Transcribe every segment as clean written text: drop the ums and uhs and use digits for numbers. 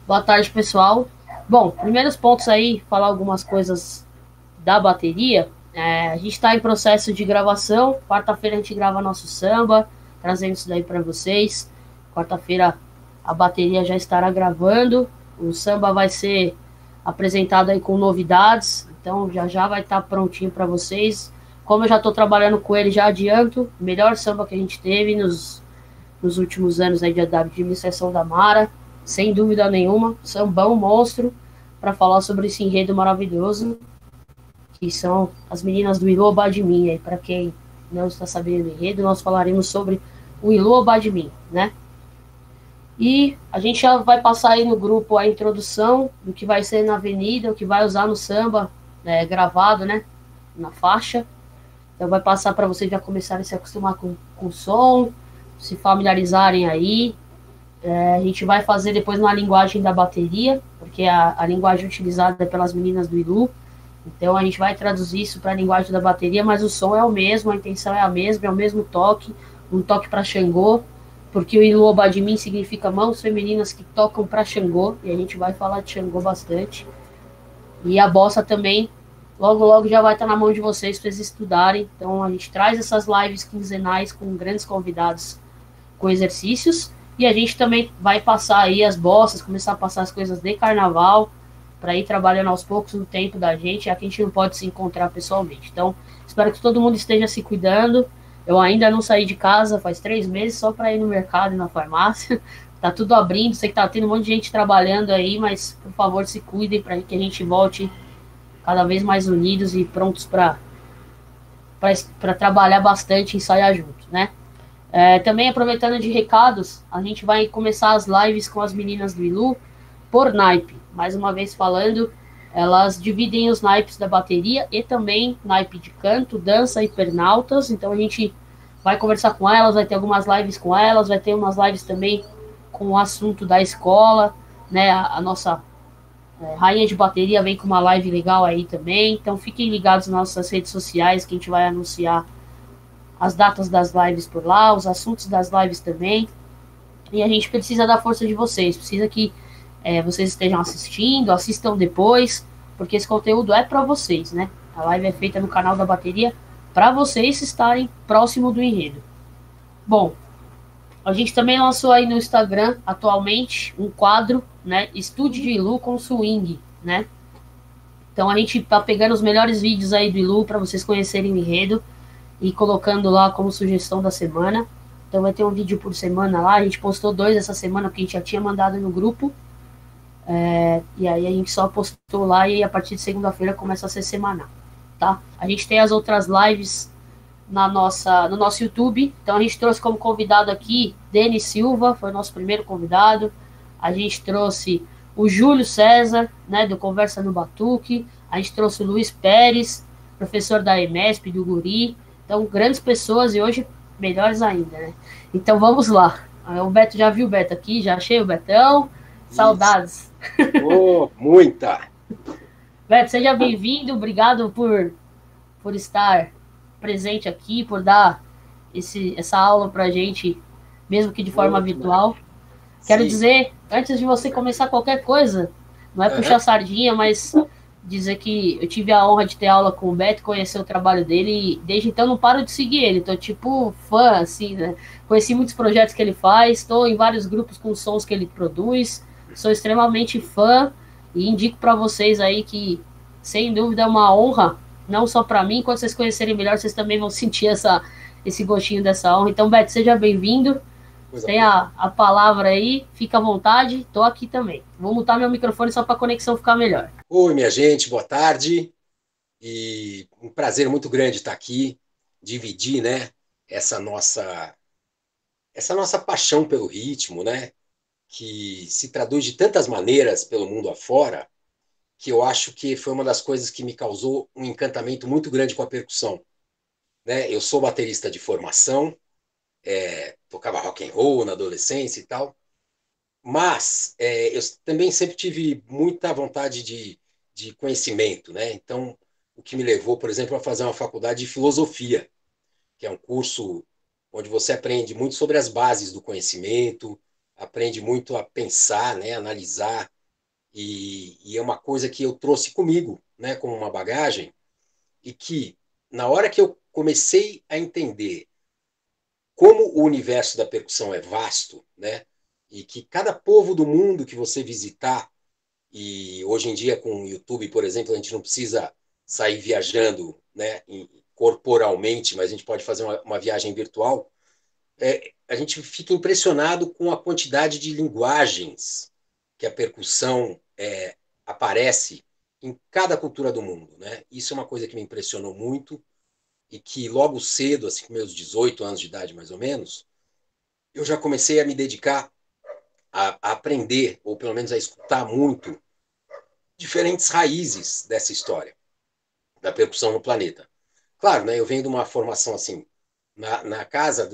Boa tarde, pessoal. Bom, primeiros pontos aí, falar algumas coisas da bateria. A gente está em processo de gravação. Quarta-feira a gente grava nosso samba, trazendo isso daí para vocês. Quarta-feira a bateria já estará gravando. O samba vai ser apresentado aí com novidades, então já já vai estar prontinho para vocês. Como eu já estou trabalhando com ele, já adianto, melhor samba que a gente teve nos últimos anos aí da administração da Mara, sem dúvida nenhuma, sambão monstro, para falar sobre esse enredo maravilhoso, que são as meninas do Ilu Badmin. Aí, para quem não está sabendo o enredo, nós falaremos sobre o Ilu Badmin, né? E a gente já vai passar aí no grupo a introdução do que vai ser na avenida, o que vai usar no samba, gravado, né? Na faixa. Então vai passar para vocês já começarem a se acostumar com o som, se familiarizarem aí. A gente vai fazer depois na linguagem da bateria, porque a linguagem utilizada é pelas meninas do Ilu. Então a gente vai traduzir isso para a linguagem da bateria, mas o som é o mesmo, a intenção é a mesma, é o mesmo toque, um toque para Xangô, porque o Ilu Obadmin significa mãos femininas que tocam para Xangô, e a gente vai falar de Xangô bastante. E a bossa também, logo logo já vai estar na mão de vocês para vocês estudarem. Então a gente traz essas lives quinzenais com grandes convidados com exercícios. E a gente também vai passar aí as bossas, começar a passar as coisas de carnaval, para ir trabalhando aos poucos no tempo da gente, já que a gente não pode se encontrar pessoalmente. Então, espero que todo mundo esteja se cuidando. Eu ainda não saí de casa faz 3 meses, só para ir no mercado e na farmácia. Tá tudo abrindo, sei que tá tendo um monte de gente trabalhando aí, mas por favor se cuidem para que a gente volte cada vez mais unidos e prontos para trabalhar bastante e ensaiar juntos, né? Também aproveitando de recados, a gente vai começar as lives com as meninas do Ilu por naipe. Mais uma vez falando, elas dividem os naipes da bateria e também naipe de canto, dança e pernaltas. Então a gente vai conversar com elas, vai ter algumas lives com elas, vai ter umas lives também com o assunto da escola, né? A nossa rainha de bateria vem com uma live legal aí também. Então fiquem ligados nas nossas redes sociais que a gente vai anunciar as datas das lives por lá, os assuntos das lives também. E a gente precisa da força de vocês, precisa que vocês estejam assistindo, assistam depois, porque esse conteúdo é para vocês, né? A live é feita no canal da bateria para vocês estarem próximo do enredo. Bom, a gente também lançou aí no Instagram atualmente um quadro, né? Estúdio de Ilu com swing, né? Então a gente tá pegando os melhores vídeos aí do Ilu para vocês conhecerem o enredo e colocando lá como sugestão da semana. Então vai ter um vídeo por semana lá. A gente postou 2 essa semana que a gente já tinha mandado no grupo. E aí a gente só postou lá e a partir de segunda-feira começa a ser semanal, tá? A gente tem as outras lives no nosso YouTube. Então a gente trouxe como convidado aqui Denis Silva, foi o nosso primeiro convidado. A gente trouxe o Júlio César, né, do Conversa no Batuque. A gente trouxe o Luiz Pérez, professor da EMESP, do Guri. Então, grandes pessoas e hoje melhores ainda, né? Então vamos lá. O Beto já viu o Beto aqui, já achei o Betão. Isso. Saudades. Oh, muita. Beto, seja bem-vindo. Obrigado por estar presente aqui, por dar essa aula para a gente, mesmo que de forma Oh, que virtual. maravilha. Quero Sim. dizer, antes de você começar qualquer coisa, não é puxar Aham. sardinha, mas dizer que eu tive a honra de ter aula com o Beto, conhecer o trabalho dele e desde então não paro de seguir ele. Tô tipo fã, assim, né? Conheci muitos projetos que ele faz, estou em vários grupos com sons que ele produz, sou extremamente fã e indico para vocês aí que, sem dúvida, é uma honra, não só para mim, quando vocês conhecerem melhor, vocês também vão sentir esse gostinho dessa honra. Então, Beto, seja bem-vindo. Coisa Tem boa. a palavra aí, fica à vontade, tô aqui também. Vou mutar meu microfone só para a conexão ficar melhor. Oi, minha gente, boa tarde. E um prazer muito grande estar aqui, dividir, né, essa nossa essa nossa paixão pelo ritmo, né, que se traduz de tantas maneiras pelo mundo afora, que eu acho que foi uma das coisas que me causou um encantamento muito grande com a percussão, né? Eu sou baterista de formação, tocava rock and roll na adolescência e tal. Mas eu também sempre tive muita vontade de conhecimento, né? Então, o que me levou, por exemplo, a fazer uma faculdade de filosofia, que é um curso onde você aprende muito sobre as bases do conhecimento, aprende muito a pensar, né? Analisar. e é uma coisa que eu trouxe comigo, né, como uma bagagem, e que, na hora que eu comecei a entender como o universo da percussão é vasto, né, e que cada povo do mundo que você visitar, e hoje em dia com o YouTube, por exemplo, a gente não precisa sair viajando, né, corporalmente, mas a gente pode fazer uma viagem virtual, a gente fica impressionado com a quantidade de linguagens que a percussão aparece em cada cultura do mundo, né? Isso é uma coisa que me impressionou muito e que logo cedo, assim, com meus 18 anos de idade mais ou menos, eu já comecei a me dedicar a aprender, ou pelo menos a escutar muito, diferentes raízes dessa história da percussão no planeta. Claro, né, eu venho de uma formação assim, na casa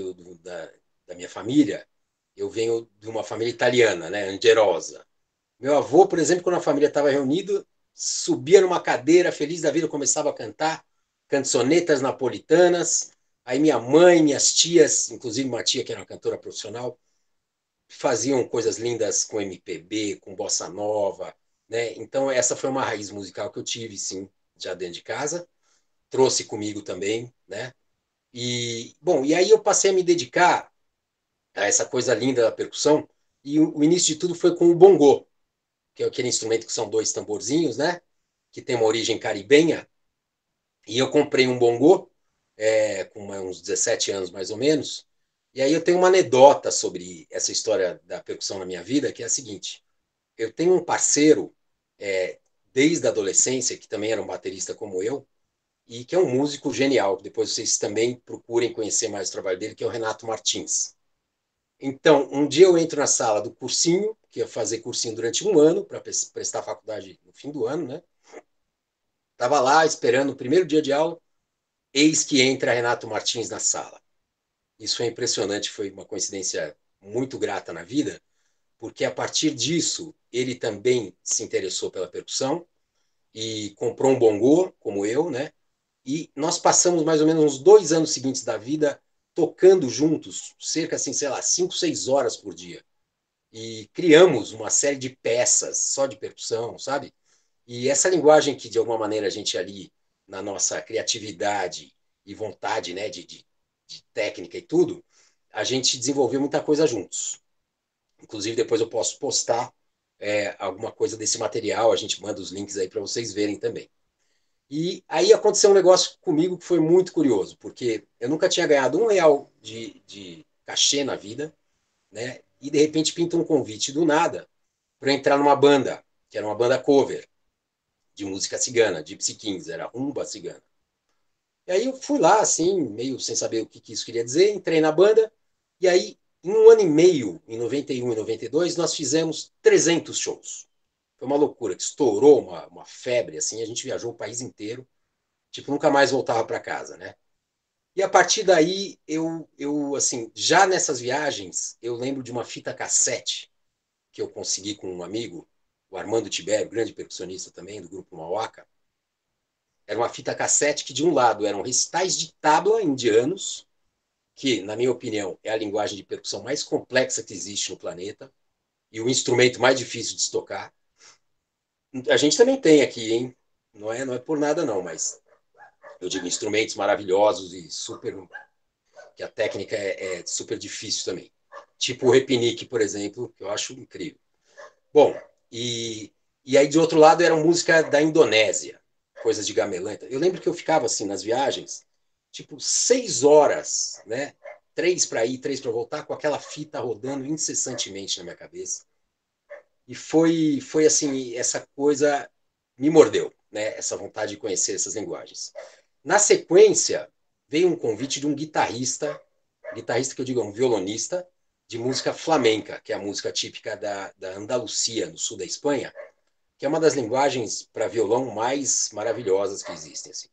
da minha família, eu venho de uma família italiana, né, Angerosa. Meu avô, por exemplo, quando a família estava reunida, subia numa cadeira, feliz da vida, começava a cantar cançonetas napolitanas. Aí minha mãe, minhas tias, inclusive uma tia que era uma cantora profissional, faziam coisas lindas com MPB, com bossa nova, né? Então essa foi uma raiz musical que eu tive, sim, já dentro de casa. Trouxe comigo também, né? E bom, e aí eu passei a me dedicar a essa coisa linda da percussão. E o início de tudo foi com o bongô, que é aquele instrumento que são dois tamborzinhos, né? Que tem uma origem caribenha. E eu comprei um bongô com uns 17 anos mais ou menos. E aí eu tenho uma anedota sobre essa história da percussão na minha vida, que é a seguinte: eu tenho um parceiro desde a adolescência que também era um baterista como eu e que é um músico genial. Depois vocês também procurem conhecer mais o trabalho dele, que é o Renato Martins. Então, um dia eu entro na sala do cursinho, que ia fazer cursinho durante um ano, para prestar faculdade no fim do ano, né? Estava lá esperando o primeiro dia de aula, eis que entra Renato Martins na sala. Isso foi impressionante, foi uma coincidência muito grata na vida, porque a partir disso ele também se interessou pela percussão e comprou um bongô, como eu, né? E nós passamos mais ou menos uns 2 anos seguintes da vida tocando juntos, cerca assim, sei lá, 5, 6 horas por dia. E criamos uma série de peças só de percussão, sabe? E essa linguagem que, de alguma maneira, a gente ali, na nossa criatividade e vontade, né, de técnica e tudo, a gente desenvolveu muita coisa juntos. Inclusive, depois eu posso postar alguma coisa desse material, a gente manda os links aí para vocês verem também. E aí aconteceu um negócio comigo que foi muito curioso, porque eu nunca tinha ganhado R$ 1 de cachê na vida, né? E de repente pinta um convite do nada para entrar numa banda, que era uma banda cover de música cigana, Gypsy Kings, era rumba cigana. E aí eu fui lá, assim, meio sem saber o que isso queria dizer, entrei na banda, e aí, em um ano e meio, em 91 e 92, nós fizemos 300 shows. Foi uma loucura, que estourou uma febre, assim, a gente viajou o país inteiro, tipo, nunca mais voltava para casa, né? E a partir daí, assim, já nessas viagens, eu lembro de uma fita cassete que eu consegui com um amigo, o Armando Tibério, grande percussionista também, do grupo Mauaca. Era uma fita cassete que, de um lado, eram recitais de tabla indianos, que, na minha opinião, é a linguagem de percussão mais complexa que existe no planeta e o instrumento mais difícil de se tocar. A gente também tem aqui, hein? Não é por nada, não, mas eu digo instrumentos maravilhosos e super. Que a técnica é super difícil também. Tipo o repinique, por exemplo, que eu acho incrível. Bom, e aí de outro lado era música da Indonésia, coisas de gamelã. Eu lembro que eu ficava assim nas viagens, tipo 6 horas, né? 3 para ir, 3 para voltar, com aquela fita rodando incessantemente na minha cabeça. E foi assim, essa coisa me mordeu, né? Essa vontade de conhecer essas linguagens. Na sequência, veio um convite de um guitarrista que eu digo é um violonista, de música flamenca, que é a música típica da Andalucia, no sul da Espanha, que é uma das linguagens para violão mais maravilhosas que existem. Assim.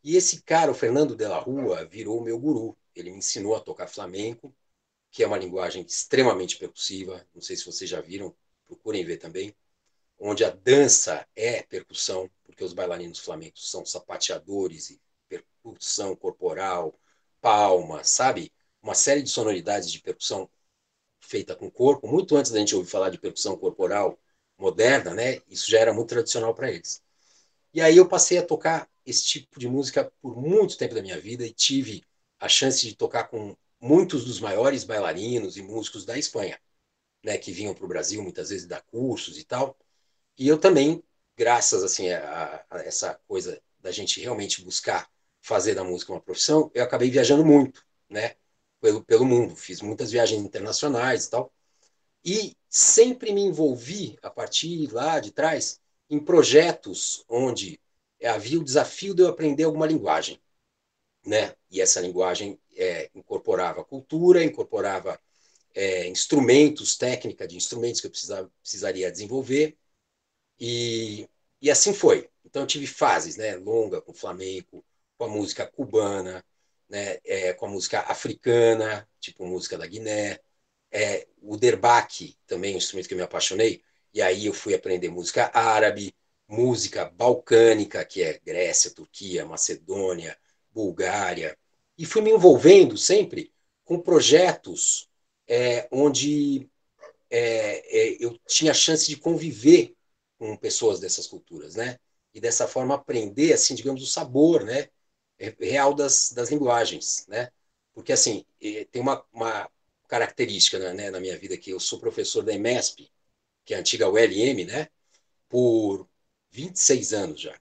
E esse cara, o Fernando de la Rua, virou o meu guru. Ele me ensinou a tocar flamenco, que é uma linguagem extremamente percussiva. Não sei se vocês já viram, procurem ver também. Onde a dança é percussão, porque os bailarinos flamencos são sapateadores e percussão corporal, palmas, sabe? Uma série de sonoridades de percussão feita com o corpo. Muito antes da gente ouvir falar de percussão corporal moderna, né? Isso já era muito tradicional para eles. E aí eu passei a tocar esse tipo de música por muito tempo da minha vida e tive a chance de tocar com muitos dos maiores bailarinos e músicos da Espanha, né, que vinham para o Brasil muitas vezes dar cursos e tal. E eu também, graças assim a essa coisa da gente realmente buscar fazer da música uma profissão, eu acabei viajando muito, né, pelo mundo. Fiz muitas viagens internacionais e tal. E sempre me envolvi, a partir lá de trás, em projetos onde havia o desafio de eu aprender alguma linguagem, né? E essa linguagem incorporava cultura, incorporava instrumentos, técnica de instrumentos que eu precisaria desenvolver, e assim foi. Então eu tive fases, né? Longa com flamenco, com a música cubana, né? Com a música africana, tipo música da Guiné, o derbaque também é um instrumento que eu me apaixonei, e aí eu fui aprender música árabe, música balcânica, que é Grécia, Turquia, Macedônia, Bulgária, e fui me envolvendo sempre com projetos onde eu tinha chance de conviver com pessoas dessas culturas, né? E dessa forma aprender, assim, digamos, o sabor, né? Real das linguagens, né? Porque, assim, tem uma característica, né, na minha vida, que eu sou professor da EMESP, que é a antiga ULM, né? Por 26 anos já,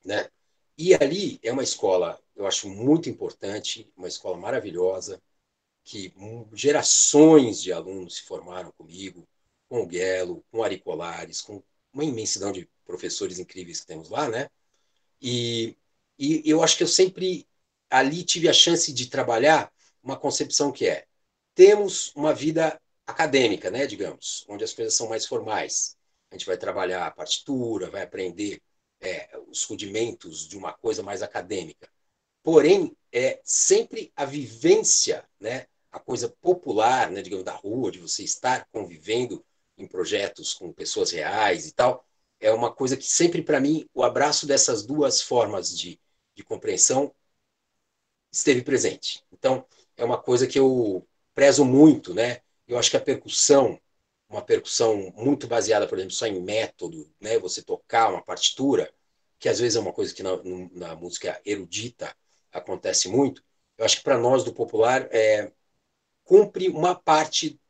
né? E ali é uma escola, eu acho muito importante, uma escola maravilhosa, que gerações de alunos se formaram comigo, com o Guelo, com o Ari Colares, com uma imensidão de professores incríveis que temos lá, né? E, e eu acho que eu sempre ali tive a chance de trabalhar uma concepção que temos uma vida acadêmica, né, digamos, onde as coisas são mais formais. A gente vai trabalhar a partitura, vai aprender os rudimentos de uma coisa mais acadêmica. Porém, é sempre a vivência, né, a coisa popular, né, digamos, da rua, de você estar convivendo em projetos com pessoas reais e tal, é uma coisa que sempre, para mim, o abraço dessas duas formas de compreensão esteve presente. Então, é uma coisa que eu prezo muito, né? Eu acho que a percussão, uma percussão muito baseada, por exemplo, só em método, né? Você tocar uma partitura, que às vezes é uma coisa que na música erudita acontece muito. Eu acho que para nós do popular cumpre uma parte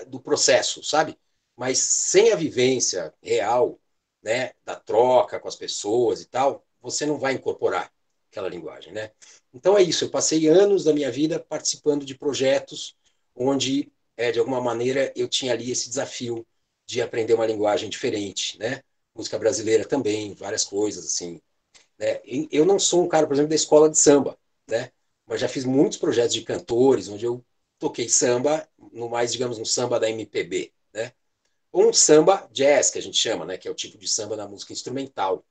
do processo, sabe? Mas sem a vivência real, né, da troca com as pessoas e tal, você não vai incorporar aquela linguagem, né? Então é isso. Eu passei anos da minha vida participando de projetos onde, de alguma maneira, eu tinha ali esse desafio de aprender uma linguagem diferente, né? Música brasileira também, várias coisas assim, né? Eu não sou um cara, por exemplo, da escola de samba, né? Mas já fiz muitos projetos de cantores onde eu toquei samba, no mais, digamos, um samba da MPB, né? Ou um samba jazz, que a gente chama, né? Que é o tipo de samba da música instrumental,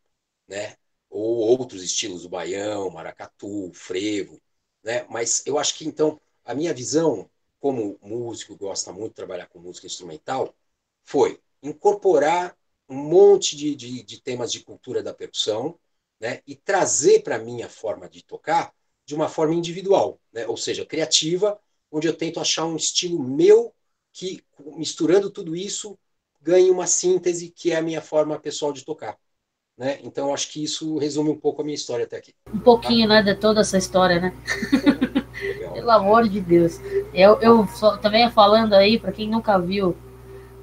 né? Ou outros estilos, o baião, maracatu, frevo, né? Mas eu acho que, então, a minha visão, como músico, gosta muito de trabalhar com música instrumental, foi incorporar um monte de temas de cultura da percussão, né? E trazer para a minha forma de tocar de uma forma individual, né? Ou seja, criativa, onde eu tento achar um estilo meu que, misturando tudo isso, ganhe uma síntese que é a minha forma pessoal de tocar, né? Então, acho que isso resume um pouco a minha história até aqui. Um Tá? pouquinho, né, de toda essa história, né? Legal. Pelo amor de Deus. Eu só, também falando aí, para quem nunca viu,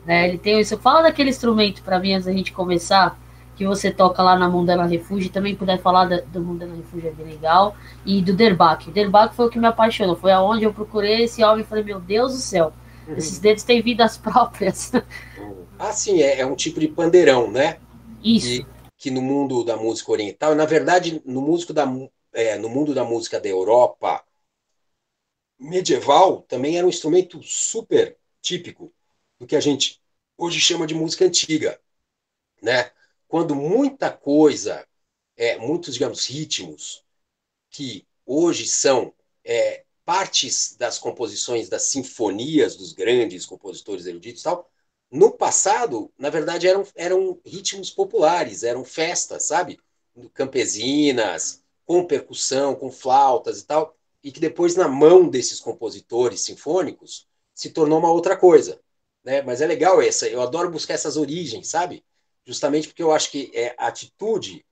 né, ele tem isso. Fala daquele instrumento para mim antes da gente começar, que você toca lá na Mundana Refúgio. Também puder falar do Mundana Refúgio é bem legal. E do Derbach. O Derbach foi o que me apaixonou. Foi aonde eu procurei esse homem e falei, meu Deus do céu, esses dedos têm vidas próprias. Ah, sim, é um tipo de pandeirão, né? Isso. Que no mundo da música oriental, na verdade, no mundo da música da Europa medieval, também era um instrumento super típico do que a gente hoje chama de música antiga, né? Quando muita coisa, muitos, digamos, ritmos que hoje são partes das composições das sinfonias dos grandes compositores eruditos e tal, no passado, na verdade, eram ritmos populares, eram festas, sabe? Campesinas, com percussão, com flautas e tal, e que depois, na mão desses compositores sinfônicos, se tornou uma outra coisa. né? Mas é legal essa. Eu adoro buscar essas origens, sabe? Justamente porque eu acho que é a atitude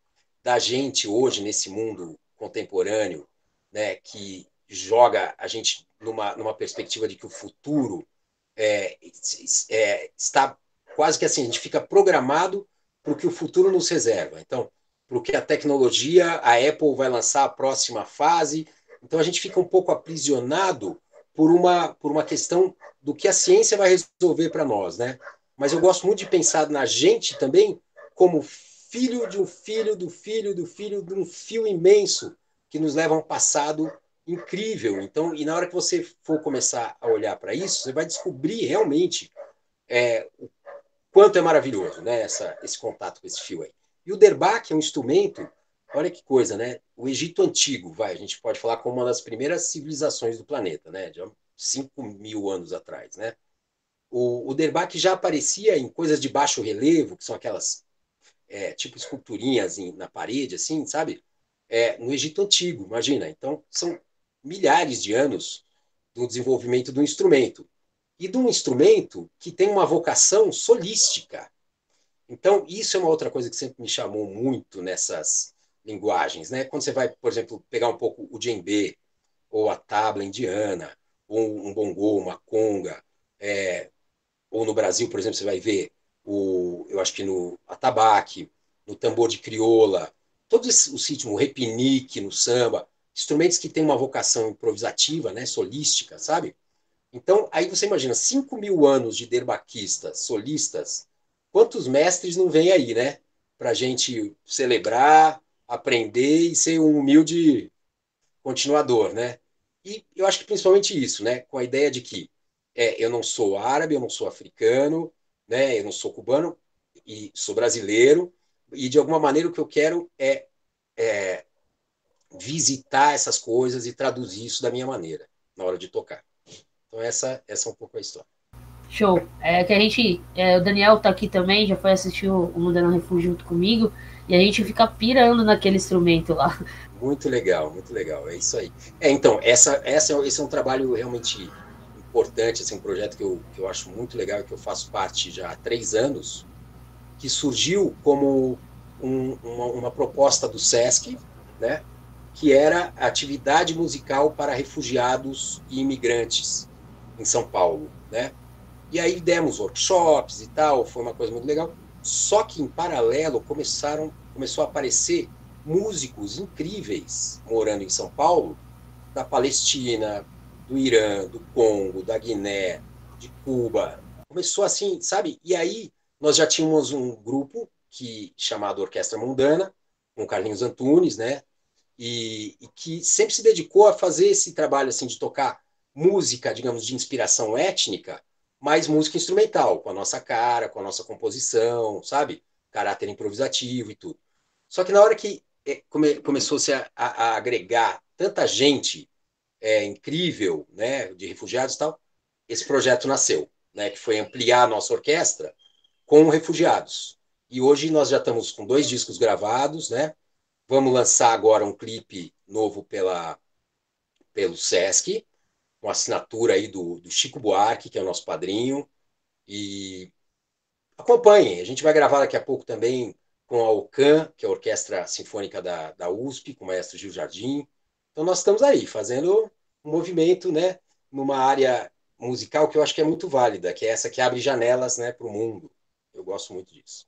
da gente hoje nesse mundo contemporâneo, né, que joga a gente numa perspectiva de que o futuro está quase que assim, a gente fica programado para o que o futuro nos reserva. Então, para o que a tecnologia, a Apple vai lançar a próxima fase. Então, a gente fica um pouco aprisionado por uma questão do que a ciência vai resolver para nós, né? Mas eu gosto muito de pensar na gente também como filho de um filho do filho do filho de um fio imenso que nos leva a um passado incrível. Então, e na hora que você for começar a olhar para isso, você vai descobrir realmente o quanto é maravilhoso, né, esse contato com esse fio aí. E o derbaque é um instrumento, olha que coisa, né? O Egito Antigo, a gente pode falar como uma das primeiras civilizações do planeta, né? De 5.000 anos atrás, né? O derbaque já aparecia em coisas de baixo relevo, que são aquelas tipo esculturinhas na parede, assim, sabe? No Egito Antigo, imagina. Então, são milhares de anos do desenvolvimento do instrumento. E de um instrumento que tem uma vocação solística. Então, isso é uma outra coisa que sempre me chamou muito nessas linguagens, né? Quando você vai, por exemplo, pegar um pouco o djembe, ou a tabla indiana, ou um bongô, uma conga, ou no Brasil, por exemplo, você vai ver eu acho que no atabaque, no tambor de crioula, todos os ritmos, o repinique no samba, instrumentos que têm uma vocação improvisativa, né, solística, sabe? Então, aí você imagina, 5.000 anos de derbaquistas, solistas, quantos mestres não vêm aí, né? Para a gente celebrar, aprender e ser um humilde continuador, né? E eu acho que principalmente isso, né? Com a ideia de que eu não sou árabe, eu não sou africano, né? Eu não sou cubano e sou brasileiro e de alguma maneira o que eu quero é visitar essas coisas e traduzir isso da minha maneira na hora de tocar. Então essa é um pouco a história. Show. É que a gente. O Daniel tá aqui também, já foi assistir o Moderno Refúgio junto comigo. E a gente fica pirando naquele instrumento lá. Muito legal, muito legal. É isso aí. Então, esse é um trabalho realmente importante, assim, um projeto que eu acho muito legal e que eu faço parte já há 3 anos, que surgiu como uma proposta do SESC, né, que era atividade musical para refugiados e imigrantes em São Paulo, né? E aí demos workshops e tal, foi uma coisa muito legal. Só que em paralelo começou a aparecer músicos incríveis morando em São Paulo, da Palestina, do Irã, do Congo, da Guiné, de Cuba. Começou assim, sabe? E aí nós já tínhamos um grupo chamado Orquestra Mundana, com Carlinhos Antunes, né? E que sempre se dedicou a fazer esse trabalho assim de tocar música, digamos, de inspiração étnica, mas música instrumental, com a nossa cara, com a nossa composição, sabe? Caráter improvisativo e tudo. Só que na hora que começou-se a agregar tanta gente incrível, né, de refugiados e tal, esse projeto nasceu, né, que foi ampliar a nossa orquestra com refugiados. E hoje nós já estamos com 2 discos gravados, né? Vamos lançar agora um clipe novo pelo Sesc, com assinatura aí do Chico Buarque, que é o nosso padrinho. E acompanhem, a gente vai gravar daqui a pouco também com a OCAM, que é a Orquestra Sinfônica da USP, com o maestro Gil Jardim. Então nós estamos aí fazendo um movimento, né, numa área musical que eu acho que é muito válida, que é essa que abre janelas, né, para o mundo. Eu gosto muito disso.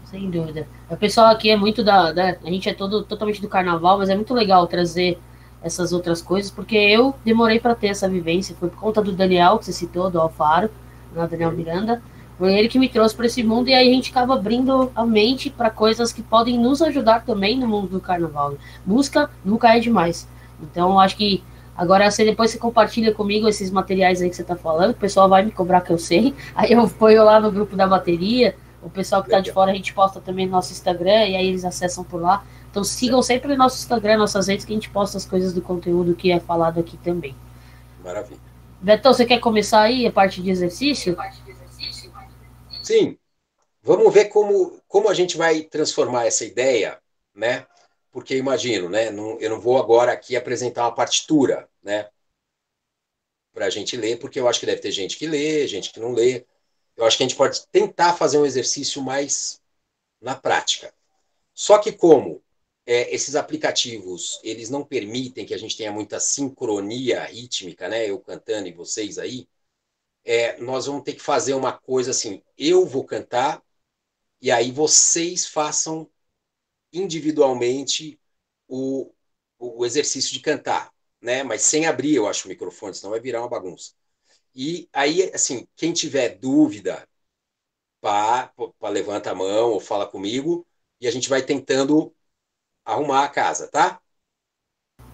Sem dúvida. O pessoal aqui é muito a gente é todo totalmente do carnaval, mas é muito legal trazer essas outras coisas, porque eu demorei para ter essa vivência. Foi por conta do Daniel, que você citou, do Alfaro, né, Daniel Miranda. Foi ele que me trouxe para esse mundo e aí a gente acaba abrindo a mente para coisas que podem nos ajudar também no mundo do carnaval. Música nunca é demais. Então, acho que agora você depois você compartilha comigo esses materiais aí que você está falando, o pessoal vai me cobrar que eu sei. Aí eu ponho lá no grupo da bateria, o pessoal que está de Legal. fora a gente posta também no nosso Instagram e aí eles acessam por lá. Então sigam Certo. sempre no nosso Instagram, nossas redes, que a gente posta as coisas do conteúdo que é falado aqui também. Maravilha. Betão, você quer começar aí a parte de exercício? Sim, vamos ver como a gente vai transformar essa ideia, né? Porque imagino, né? Eu não vou agora aqui apresentar uma partitura, né? para a gente ler, porque eu acho que deve ter gente que lê, gente que não lê. Eu acho que a gente pode tentar fazer um exercício mais na prática. Só que como esses aplicativos eles não permitem que a gente tenha muita sincronia rítmica, né? Eu cantando e vocês aí, nós vamos ter que fazer uma coisa assim: eu vou cantar e aí vocês façam individualmente o, o exercício de cantar, né? Mas sem abrir, eu acho, o microfone, senão vai virar uma bagunça. E aí, assim, quem tiver dúvida, pá, levanta a mão ou fala comigo e a gente vai tentando arrumar a casa, tá?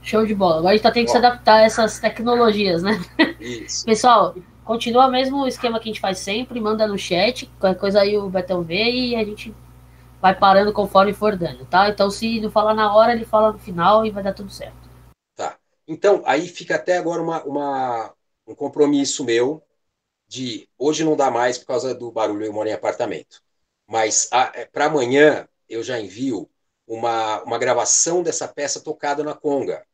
Show de bola. Agora a gente tá tendo que se Ó, adaptar a essas tecnologias, né? isso. Pessoal, continua mesmo o esquema que a gente faz sempre, manda no chat, qualquer coisa aí o Betão vê e a gente vai parando conforme for dando, tá? Então se não falar na hora, ele fala no final e vai dar tudo certo. Tá. Então, aí fica até agora um compromisso meu de hoje não dá mais por causa do barulho, eu moro em apartamento. Mas para amanhã eu já envio uma gravação dessa peça tocada na conga,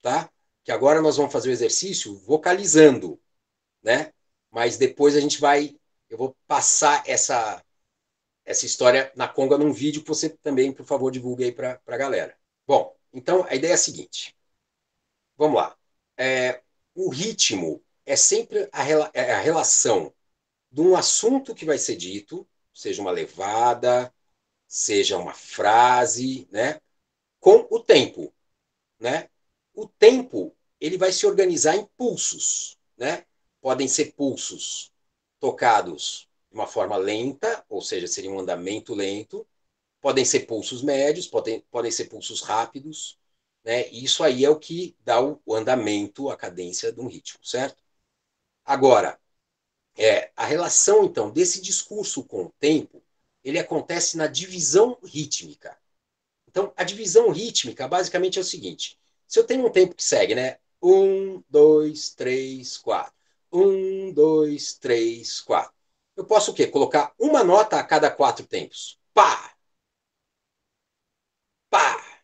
tá? Que agora nós vamos fazer o exercício vocalizando, né? Mas depois eu vou passar essa história na conga num vídeo que você também, por favor, divulgue aí para a galera. Bom, então a ideia é a seguinte. Vamos lá. O ritmo é sempre a relação de um assunto que vai ser dito, seja uma levada, seja uma frase, né, com o tempo, né? O tempo, ele vai se organizar em pulsos, né? Podem ser pulsos tocados de uma forma lenta, ou seja, seria um andamento lento, podem ser pulsos médios, podem ser pulsos rápidos, né? E isso aí é o que dá o andamento, a cadência de um ritmo, certo? Agora, a relação, então, desse discurso com o tempo, ele acontece na divisão rítmica. Então, a divisão rítmica, basicamente, é o seguinte. Se eu tenho um tempo que segue, né? Um, dois, três, quatro. Um, dois, três, quatro. Eu posso o quê? Colocar uma nota a cada quatro tempos. Pá, pá.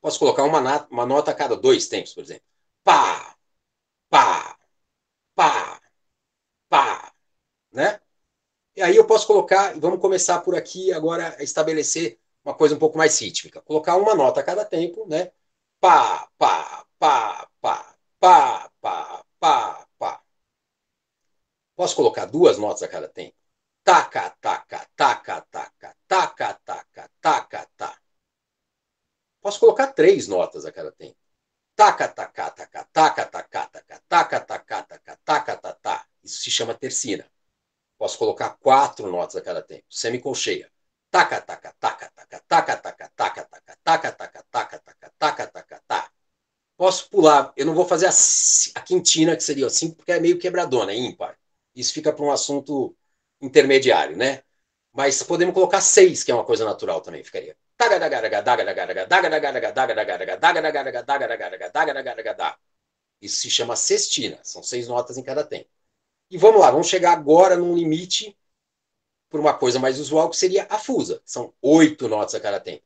Posso colocar uma nota a cada dois tempos, por exemplo. Pá, pá, pá, pá, né? E aí eu posso colocar, e vamos começar por aqui agora a estabelecer uma coisa um pouco mais rítmica. Colocar uma nota a cada tempo, né? Pá, pá, pá, pá, pá, pá, pá, pá. Posso colocar duas notas a cada tempo? Taca, taca, taca, taca, taca, taca, taca, taca. Posso colocar três notas a cada tempo. Taca, taca, taca, taca, taca, taca, taca, taca, taca, taca, taca. Isso se chama tercina. Posso colocar quatro notas a cada tempo. Semicolcheia. Taca, taca, taca, taca, taca, taca, taca, taca, taca, taca, taca, taca, taca, taca, taca. Posso pular. Eu não vou fazer a quintina, que seria assim, porque é meio quebradona, é ímpar. Isso fica para um assunto intermediário, né? Mas podemos colocar seis, que é uma coisa natural também, ficaria. Isso se chama sextina, são seis notas em cada tempo. E vamos lá, vamos chegar agora num limite por uma coisa mais usual, que seria a fusa. São oito notas a cada tempo.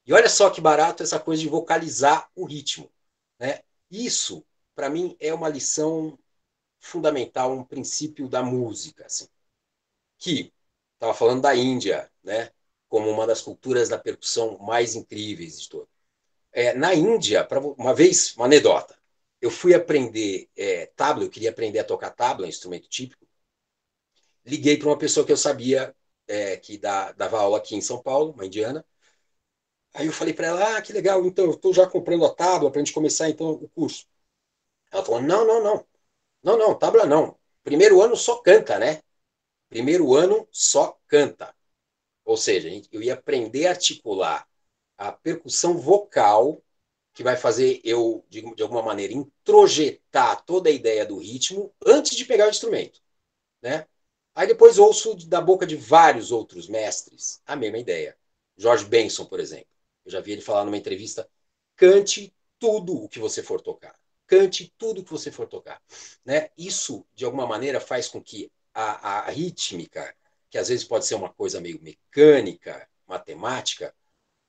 E olha só que barato essa coisa de vocalizar o ritmo, né? Isso, para mim, é uma lição fundamental, um princípio da música, assim, que estava falando da Índia, né? Como uma das culturas da percussão mais incríveis de todas. Na Índia, uma vez, uma anedota, eu fui aprender tabla, eu queria aprender a tocar tabla, um instrumento típico. Liguei para uma pessoa que eu sabia que dava aula aqui em São Paulo, uma indiana. Aí eu falei para ela, que legal, então eu estou já comprando a tabla para a gente começar então o curso. Ela falou, não, não, não, não, não, tabla não. Primeiro ano só canta, né? Primeiro ano só canta. Ou seja, eu ia aprender a articular a percussão vocal que vai fazer eu, de alguma maneira, introjetar toda a ideia do ritmo antes de pegar o instrumento, né? Aí depois ouço da boca de vários outros mestres a mesma ideia. George Benson, por exemplo. Eu já vi ele falar numa entrevista: cante tudo o que você for tocar. Cante tudo o que você for tocar. Né? Isso, de alguma maneira, faz com que a rítmica, que às vezes pode ser uma coisa meio mecânica, matemática,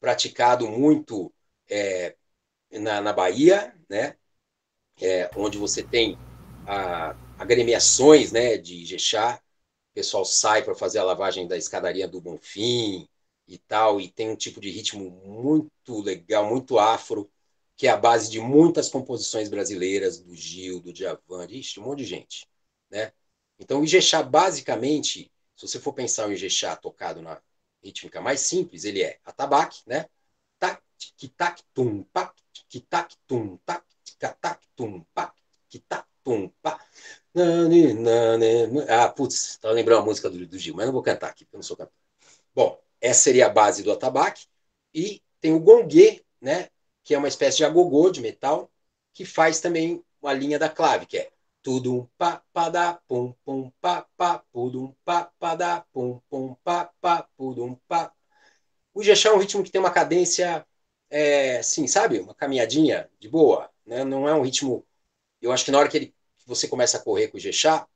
praticado muito na Bahia, né? Onde você tem agremiações, né, de Ijexá. O pessoal sai para fazer a lavagem da escadaria do Bonfim e tal, e tem um tipo de ritmo muito legal, muito afro, que é a base de muitas composições brasileiras, do Gil, do Djavan, um monte de gente, né? Então, o Ijexá, basicamente, se você for pensar o Ijexá tocado na rítmica mais simples, ele é atabaque, né? Tac, tic-tac, tum, pac, tic-tac, tum, tac, tic-tac, tum, pac, tic-tac, tum, pac. Ah, putz, tá lembrando a música do Gil, mas não vou cantar aqui, porque eu não sou cantor. Bom, essa seria a base do atabaque. E tem o gongue, né, que é uma espécie de agogô de metal, que faz também uma linha da clave, que é tudum pa pa da pum pum pa pudum pa da pum pum pa pudum pa. O Ijexá é um ritmo que tem uma cadência, assim, sabe, uma caminhadinha de boa, né? Não é um ritmo. Eu acho que na hora que você começa a correr com o Ijexá,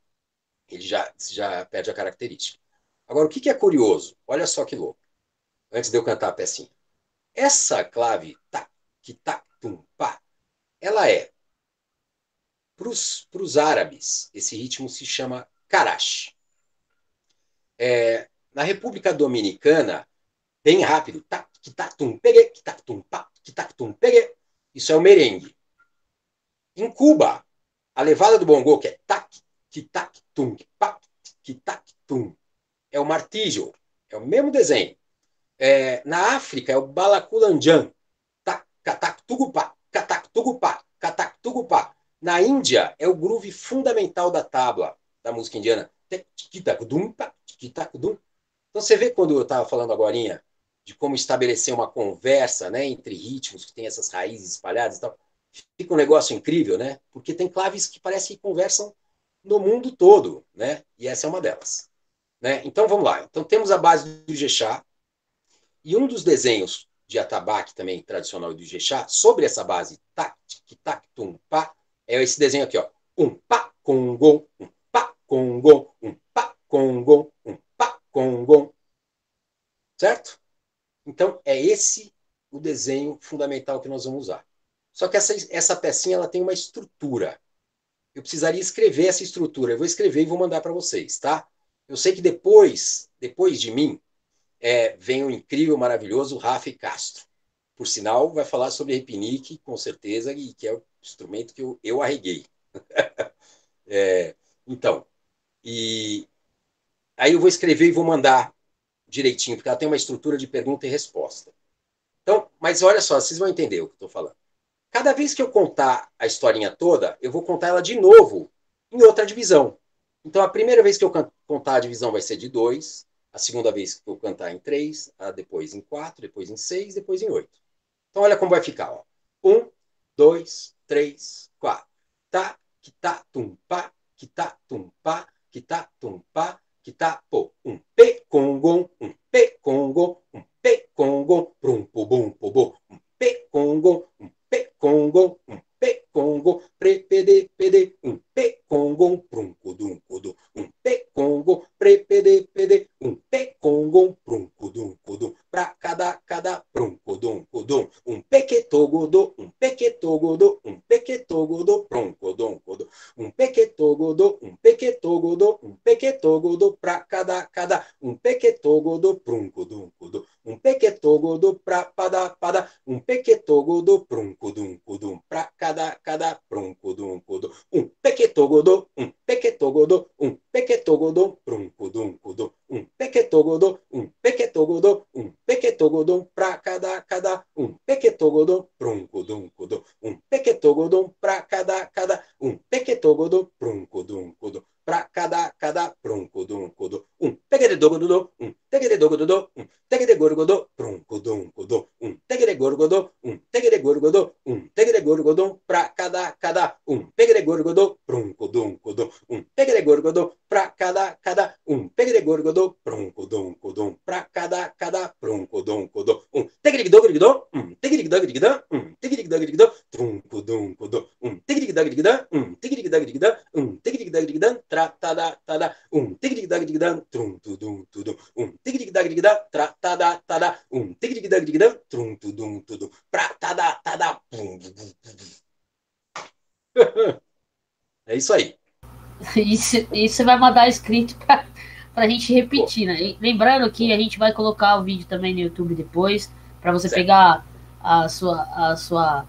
ele já perde a característica. Agora, o que é curioso? Olha só que louco. Antes de eu cantar a pecinha. Essa clave, tá, que tá, tum, pá, ela para os árabes, esse ritmo se chama karash. Na República Dominicana, bem rápido, tá, que tá, tum, pegue, que tá, tum, pá, que tá, tum, pegue. Isso é o merengue. Em Cuba, a levada do bongô, que é tac, que tac, tum, pá, que tac, tum, é o martígio, é o mesmo desenho. Na África é o balaculanjan, katak tugupá, katak tugupá, katak tugupá. Na Índia é o groove fundamental da tabla da música indiana. Então você vê quando eu estava falando agora de como estabelecer uma conversa, né, entre ritmos que tem essas raízes espalhadas e tal, fica um negócio incrível, né? Porque tem claves que parecem que conversam no mundo todo, né? E essa é uma delas. Né? Então vamos lá. Então temos a base do Ijexá, e um dos desenhos de atabaque também tradicional do Ijexá, sobre essa base tac, tic, tac, tum, pá, é esse desenho aqui, ó. Um pá, congo, um pá, congo, um pá, congo, um pá, congo. Certo? Então é esse o desenho fundamental que nós vamos usar. Só que essa pecinha ela tem uma estrutura. Eu precisaria escrever essa estrutura. Eu vou escrever e vou mandar para vocês, tá? Eu sei que depois de mim, vem o incrível, maravilhoso Rafa Castro. Por sinal, vai falar sobre repinique, com certeza, e que é o instrumento que eu arreguei. Então, e aí eu vou escrever e vou mandar direitinho, porque ela tem uma estrutura de pergunta e resposta. Então, mas olha só, vocês vão entender o que eu estou falando. Cada vez que eu contar a historinha toda, eu vou contar ela de novo em outra divisão. Então, a primeira vez que eu contar a divisão vai ser de 2, a segunda vez que eu cantar em 3, depois em 4, depois em 6, depois em 8. Então, olha como vai ficar. Ó. 1, 2, 3, 4. Tá, que tá, tum, pá, que tá, tum, pá, que tá, tum, pá, que tá, pô. Um P, congon, um P, congon, um P, congon, prum, pum, pum, um P, congon, um P, congon, um P, congon, pre, pd, pd, um P, congon, prum, cudum, cudum, um P, congon, pre, pd, pd, um P, congon, prum, cudum, cudum, pra cada, prum, cudum, cudum, um pequetogodô, um pequetogodô, um pequetogodô, prum, cudum, cudum, um pequetogodô, um pequetogodô, um pequetogodô, pra cada, um pequetogodô, prum, cudum, cudum, um pequetogodô, pra pada, um pequetogodô, prum, cudum, cudum, pra cada, prum, cudum, cudum, um pequetogodô, um pequetogodô, um pequetogodô, prum, cudum, cudum, um pequetogodô, um pequetogodô, um pequetogodô, pra cada, um pequetogodô, prum, cudum, cudum, um pequetogodô, pra cada, um pequetogodô, prum, cudum, cudum, pra cada, prum, cudum, cudum, um pequetogodô, um pequetogodô, um tegeregorgodô, prum, cudum, cudum, um tegeregorgodô, um tegeregorgodô, um tegeregorgodô, pra cada, um pegeregorgodô, prum, cudum, cudum, um pegeregorgodô, pra cada, um pegeregorgodô, prum, cudum, cudum, pra cada, prum, cudum, cudum, um tegeregorgodô, um tegeregorgodô, um tegeregorgodô, trum, cudum, cudum, tigrigidagidigidã, tigrigidagidigidã, tigrigidagidigidã, tratada, tada, tigrigidagidigidã, trum, tudum, tudum, tigrigidagidigidã, tratada, tada, tigrigidagidigidã, trum, tudum, tudum, pratada, tada, pum, pum, pum, pum. É isso aí. Isso você vai mandar escrito pra gente Pô, repetir, né? E lembrando que a gente vai colocar o vídeo também no YouTube depois, para você certo. pegar a sua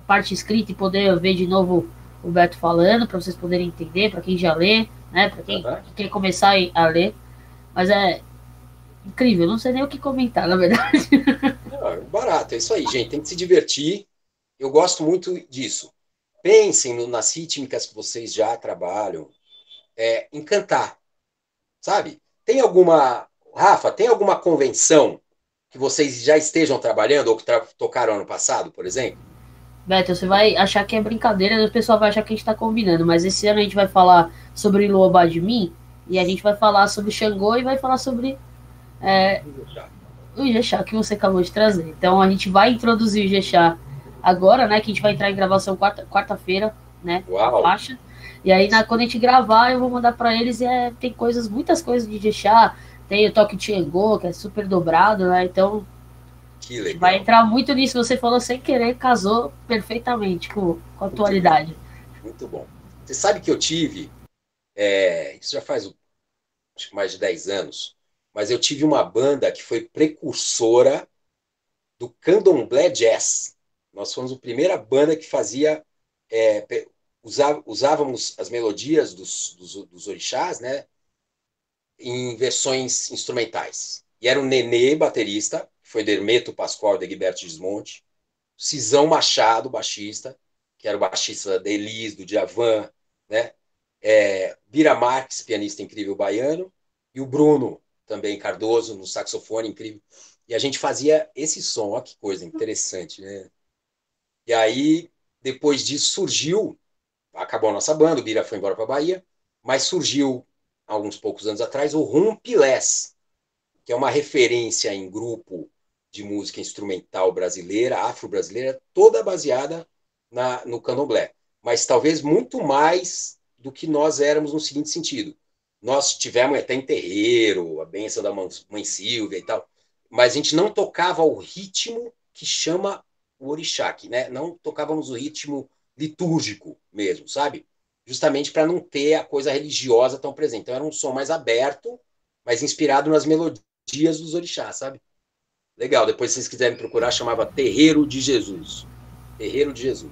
parte escrita e poder ver de novo o Beto falando, para vocês poderem entender, para quem já lê, né? Para quem Uhum. quer começar a ler. Mas é incrível, não sei nem o que comentar, na verdade. Barato, é isso aí, gente. Tem que se divertir. Eu gosto muito disso. Pensem nas rítmicas que vocês já trabalham, em cantar, sabe? Tem alguma, Rafa, tem alguma convenção que vocês já estejam trabalhando ou que tocaram ano passado, por exemplo? Beto, você vai achar que é brincadeira, o pessoal vai achar que a gente tá combinando, mas esse ano a gente vai falar sobre Luoba de mim, e a gente vai falar sobre Xangô e vai falar sobre Já. o Ijexá que você acabou de trazer. Então a gente vai introduzir o Ijexá agora, né? Que a gente vai entrar em gravação quarta-feira, né? A Uau! faixa. E aí, quando a gente gravar, eu vou mandar para eles. Tem coisas, muitas coisas de Ijexá. Tem o toque de Xangô, que é super dobrado, né? Então Que a gente vai legal. entrar muito nisso. Você falou sem querer, casou perfeitamente com a Muito bom, atualidade. muito bom. Você sabe que eu tive, isso já faz acho que mais de 10 anos, mas eu tive uma banda que foi precursora do Candomblé Jazz. Nós fomos a primeira banda que fazia, usávamos as melodias dos orixás, né, em versões instrumentais. E era o Nenê, baterista, que foi Dermeto Pascoal de Egberto Gismonti, Cisão Machado, baixista, que era o baixista da Elis, do Djavan, né? Bira Marques, pianista incrível baiano, e o Bruno, também Cardoso, no saxofone incrível. E a gente fazia esse som, olha que coisa interessante, né? E aí, depois disso, surgiu, acabou a nossa banda, o Bira foi embora para a Bahia, mas surgiu, alguns poucos anos atrás, o Rumpilés, que é uma referência em grupo de música instrumental brasileira, afro-brasileira, toda baseada no candomblé. Mas talvez muito mais do que nós éramos no seguinte sentido. Nós tivemos até em terreiro, a benção da mãe Silvia e tal, mas a gente não tocava o ritmo que chama o orixá, né? Não tocávamos o ritmo litúrgico mesmo, sabe? Justamente para não ter a coisa religiosa tão presente. Então era um som mais aberto, mas inspirado nas melodias dos orixás, sabe? Legal, depois se vocês quiserem procurar, chamava Terreiro de Jesus. Terreiro de Jesus.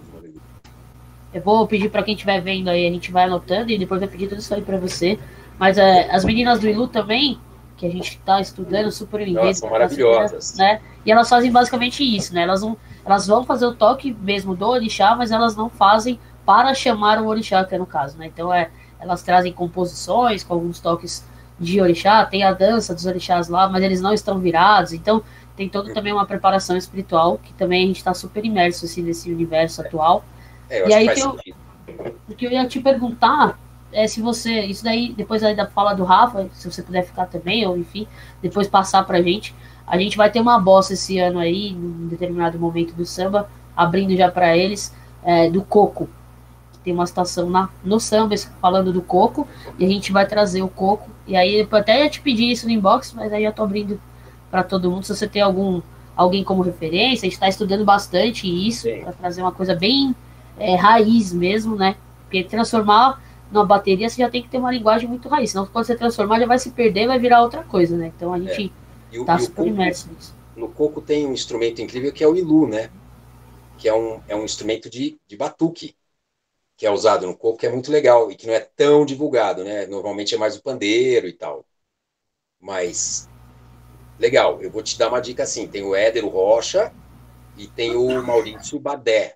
Eu vou pedir para quem estiver vendo aí, a gente vai anotando e depois vai pedir tudo isso aí para você. Mas as meninas do Ilu também, que a gente está estudando super Nossa, enredo são para caçadeira, maravilhosas. né? E elas fazem basicamente isso, né? Elas vão fazer o toque mesmo do orixá, mas elas não fazem para chamar o orixá, que é no caso, né? Então elas trazem composições com alguns toques de orixá, tem a dança dos orixás lá, mas eles não estão virados, então tem toda também uma preparação espiritual, que também a gente está super imerso assim, nesse universo atual. Eu E acho que aí faz sentido. o que eu ia te perguntar é se você, isso daí, depois aí da fala do Rafa, se você puder ficar também, ou enfim, depois passar pra gente. A gente vai ter uma bossa esse ano aí, num determinado momento do samba, abrindo já para eles, do coco. Tem uma situação no samba falando do coco, e a gente vai trazer o coco. E aí, eu até ia te pedir isso no inbox, mas aí eu tô abrindo para todo mundo. Se você tem alguém como referência, a gente está estudando bastante isso, Bem, para trazer uma coisa bem raiz mesmo, né? Porque transformar numa bateria você já tem que ter uma linguagem muito raiz, senão quando você transformar já vai se perder, vai virar outra coisa, né? Então a é. gente E tá o super coco, imerso nisso. no coco tem um instrumento incrível que é o ilu, né? Que é um instrumento de batuque, que é usado no coco, que é muito legal e que não é tão divulgado, né? Normalmente é mais o pandeiro e tal. Mas, legal, eu vou te dar uma dica assim: tem o Éder Rocha e tem o Maurício Badé,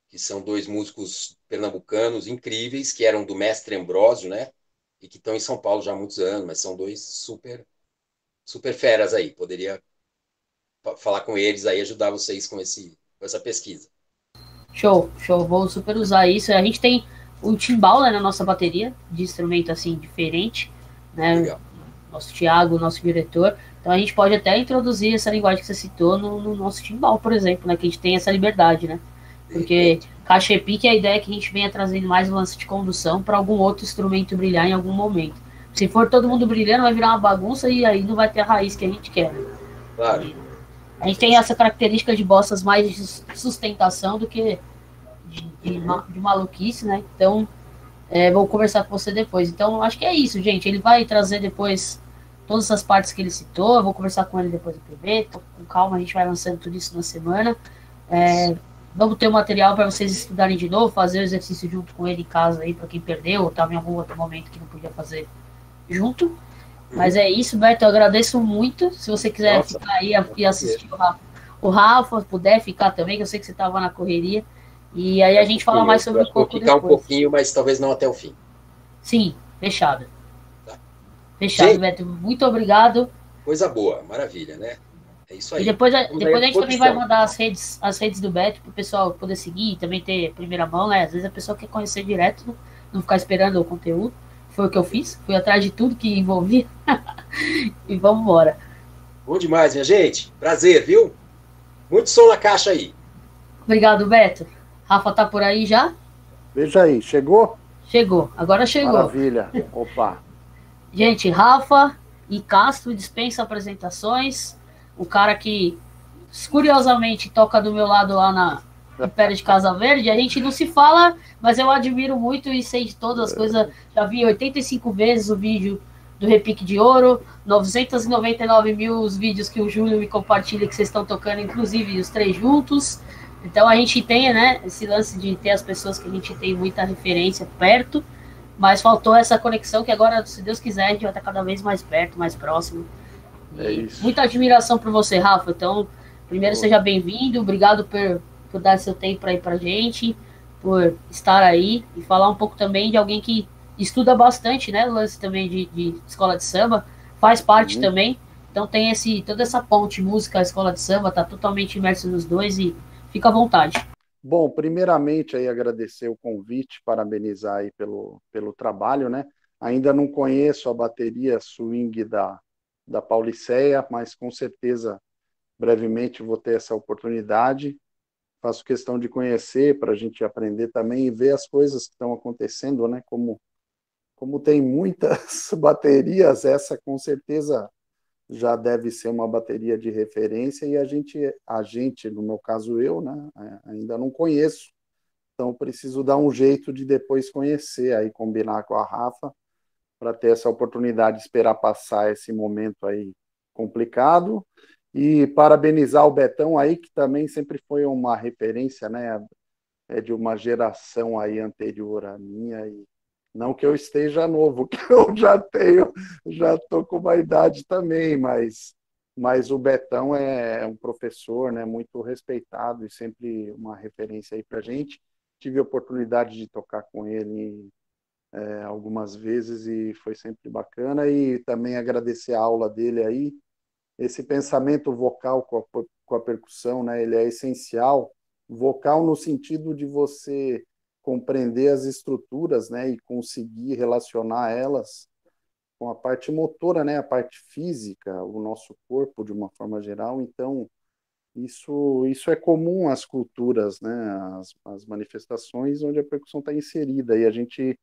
que são dois músicos pernambucanos incríveis, que eram do Mestre Ambrósio, né? E que estão em São Paulo já há muitos anos, mas são dois super, super feras aí. Poderia falar com eles aí, ajudar vocês com essa pesquisa. Show, show, vou super usar isso. A gente tem o timbal, né, na nossa bateria, de instrumento assim diferente, né? Legal. Nosso Thiago, nosso diretor. Então a gente pode até introduzir essa linguagem que você citou no nosso timbal, por exemplo, né? Que a gente tem essa liberdade, né? Porque cachepique, a ideia é que a gente venha trazendo mais lance de condução para algum outro instrumento brilhar em algum momento. Se for todo mundo brilhando, vai virar uma bagunça e aí não vai ter a raiz que a gente quer. Claro. E a gente tem essa característica de bossas mais de sustentação do que de maluquice, né? Então, vou conversar com você depois. Então, acho que é isso, gente. Ele vai trazer depois todas as partes que ele citou. Eu vou conversar com ele depois do PV. Com calma, a gente vai lançando tudo isso na semana. É, vamos ter o material para vocês estudarem de novo, fazer o exercício junto com ele em casa aí, para quem perdeu ou estava em algum outro momento que não podia fazer junto. Mas é isso, Beto. Eu agradeço muito. Se você quiser Nossa, ficar aí e assistir o Rafa, puder ficar também, que eu sei que você estava na correria. E aí é a um gente fala pouquinho. mais sobre Eu o acho que vou coco ficar um depois. pouquinho, mas talvez não até o fim. Sim, fechado. Tá? Fechado, Gente, Beto. Muito obrigado. coisa boa, maravilha, né? É isso E aí. depois, Estamos aí à depois a gente também vai disposição. mandar as redes do Beto para o pessoal poder seguir e também ter primeira mão, né? Às vezes a pessoa quer conhecer direto, né? Não ficar esperando o conteúdo. Foi o que eu fiz. Fui atrás de tudo que envolvia e vamos embora. Bom demais, minha gente. Prazer, viu? Muito som na caixa aí. Obrigado, Beto. Rafa tá por aí já? Veja aí, chegou? Chegou. Agora chegou. Maravilha. Opa. Gente, Rafa e Castro dispensa apresentações. O cara que curiosamente toca do meu lado lá na Império de Casa Verde. A gente não se fala, mas eu admiro muito e sei de todas as coisas. Já vi 85 vezes o vídeo do Repique de Ouro, 999 mil os vídeos que o Júlio me compartilha que vocês estão tocando, inclusive os três juntos. Então a gente tem, né, esse lance de ter as pessoas que a gente tem muita referência perto, mas faltou essa conexão que agora, se Deus quiser, a gente vai estar cada vez mais perto, mais próximo. É E isso. muita admiração por você, Rafa. Então, primeiro, seja bem-vindo. Obrigado por dar seu tempo aí pra gente, por estar aí e falar um pouco também de alguém que estuda bastante, né? O lance também de escola de samba, faz parte também. Então tem toda essa ponte música, escola de samba, tá totalmente imerso nos dois e fica à vontade. Bom, primeiramente aí agradecer o convite, parabenizar aí pelo trabalho, né? Ainda não conheço a bateria swing da Pauliceia, mas com certeza brevemente vou ter essa oportunidade. Faço questão de conhecer para a gente aprender também e ver as coisas que estão acontecendo, né? Como tem muitas baterias, essa com certeza já deve ser uma bateria de referência e a gente, no meu caso eu, né, ainda não conheço, então preciso dar um jeito de depois conhecer, aí combinar com a Rafa para ter essa oportunidade de esperar passar esse momento aí complicado e parabenizar o Betão aí, que também sempre foi uma referência, né, de uma geração aí anterior à minha e não que eu esteja novo, que eu já estou com uma idade também, mas o Betão é um professor, né, muito respeitado e sempre uma referência aí para a gente. Tive a oportunidade de tocar com ele algumas vezes e foi sempre bacana. E também agradecer a aula dele aí. Esse pensamento vocal com a percussão, né, ele é essencial. Vocal no sentido de você compreender as estruturas, né, e conseguir relacionar elas com a parte motora, né, a parte física, o nosso corpo de uma forma geral. Então, isso é comum às culturas, né, às manifestações onde a percussão está inserida. E a gente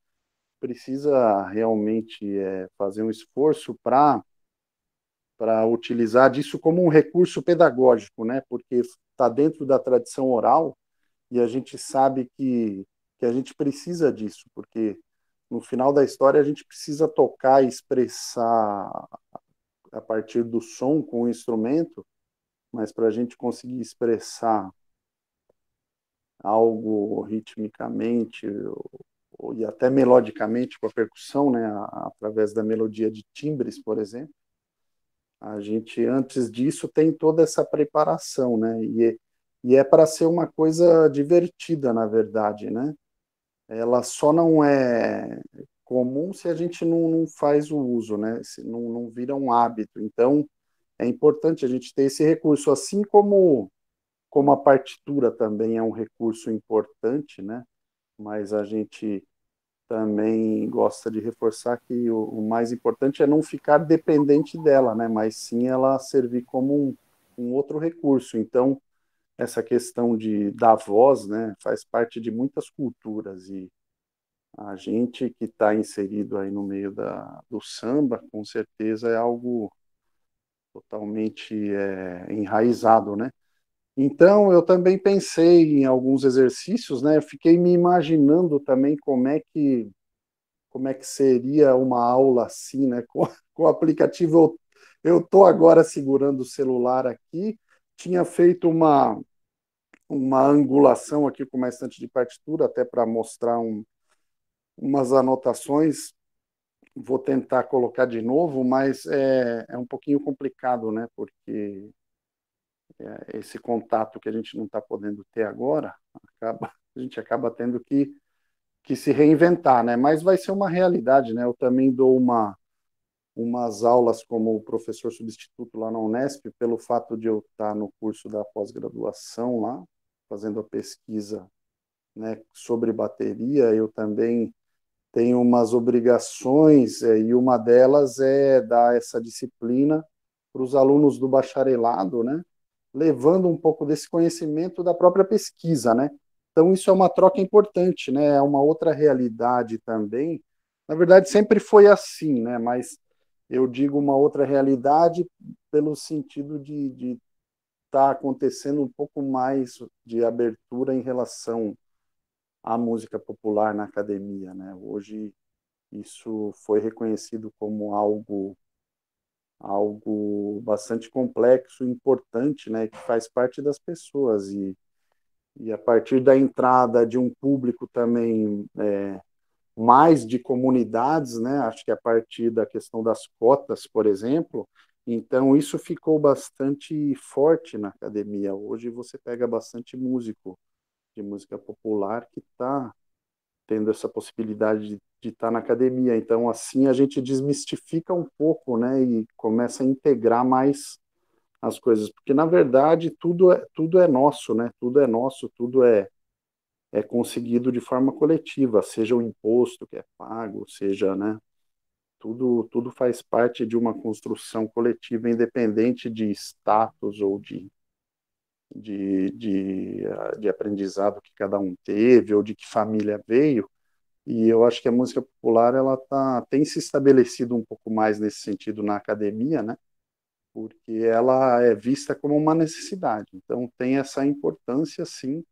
precisa realmente fazer um esforço para utilizar disso como um recurso pedagógico, né, porque está dentro da tradição oral e a gente sabe que a gente precisa disso, porque no final da história a gente precisa tocar e expressar a partir do som com o instrumento, mas para a gente conseguir expressar algo ritmicamente e até melodicamente com a percussão, né, através da melodia de timbres, por exemplo, a gente antes disso tem toda essa preparação, né, e é para ser uma coisa divertida, na verdade, né? Ela só não é comum se a gente não faz o uso, né? Se não vira um hábito. Então, é importante a gente ter esse recurso, assim como a partitura também é um recurso importante, né? Mas a gente também gosta de reforçar que o mais importante é não ficar dependente dela, né? Mas sim ela servir como um outro recurso. Então, essa questão da voz, né, faz parte de muitas culturas, e a gente que está inserido aí no meio do samba, com certeza é algo totalmente enraizado, né? Então, eu também pensei em alguns exercícios, né? Eu fiquei me imaginando também como é que seria uma aula assim, né? Com o aplicativo, eu estou agora segurando o celular aqui, tinha feito uma angulação aqui com uma estante de partitura, até para mostrar umas anotações. Vou tentar colocar de novo, mas é um pouquinho complicado, né? Porque esse contato que a gente não está podendo ter agora, a gente acaba tendo que se reinventar, né? Mas vai ser uma realidade, né? Eu também dou umas aulas como professor substituto lá na Unesp, pelo fato de eu estar no curso da pós-graduação lá, fazendo a pesquisa, né, sobre bateria. Eu também tenho umas obrigações, e uma delas é dar essa disciplina para os alunos do bacharelado, né, levando um pouco desse conhecimento da própria pesquisa, né? Então, isso é uma troca importante, né? É uma outra realidade também. Na verdade, sempre foi assim, né? Mas eu digo uma outra realidade pelo sentido de estar acontecendo um pouco mais de abertura em relação à música popular na academia, né? Hoje isso foi reconhecido como algo bastante complexo e importante, né, que faz parte das pessoas, e a partir da entrada de um público também mais de comunidades, né, acho que a partir da questão das cotas, por exemplo, então isso ficou bastante forte na academia. Hoje você pega bastante músico de música popular que está tendo essa possibilidade de estar na academia. Então, assim, a gente desmistifica um pouco, né, e começa a integrar mais as coisas, porque, na verdade, tudo é nosso, né, tudo é nosso, tudo é conseguido de forma coletiva, seja o imposto que é pago, seja, né, tudo faz parte de uma construção coletiva, independente de status ou de aprendizado que cada um teve, ou de que família veio. E eu acho que a música popular tem se estabelecido um pouco mais nesse sentido na academia, né? Porque ela é vista como uma necessidade. Então tem essa importância, sim.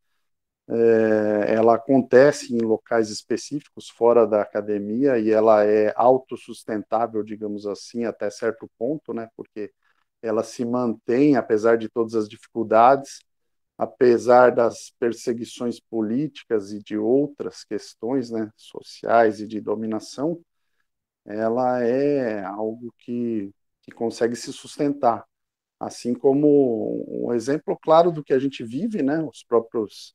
Ela acontece em locais específicos fora da academia e ela é autossustentável, digamos assim, até certo ponto, né? Porque ela se mantém apesar de todas as dificuldades, apesar das perseguições políticas e de outras questões, né, sociais e de dominação. Ela é algo que consegue se sustentar. Assim como um exemplo claro do que a gente vive, né, os próprios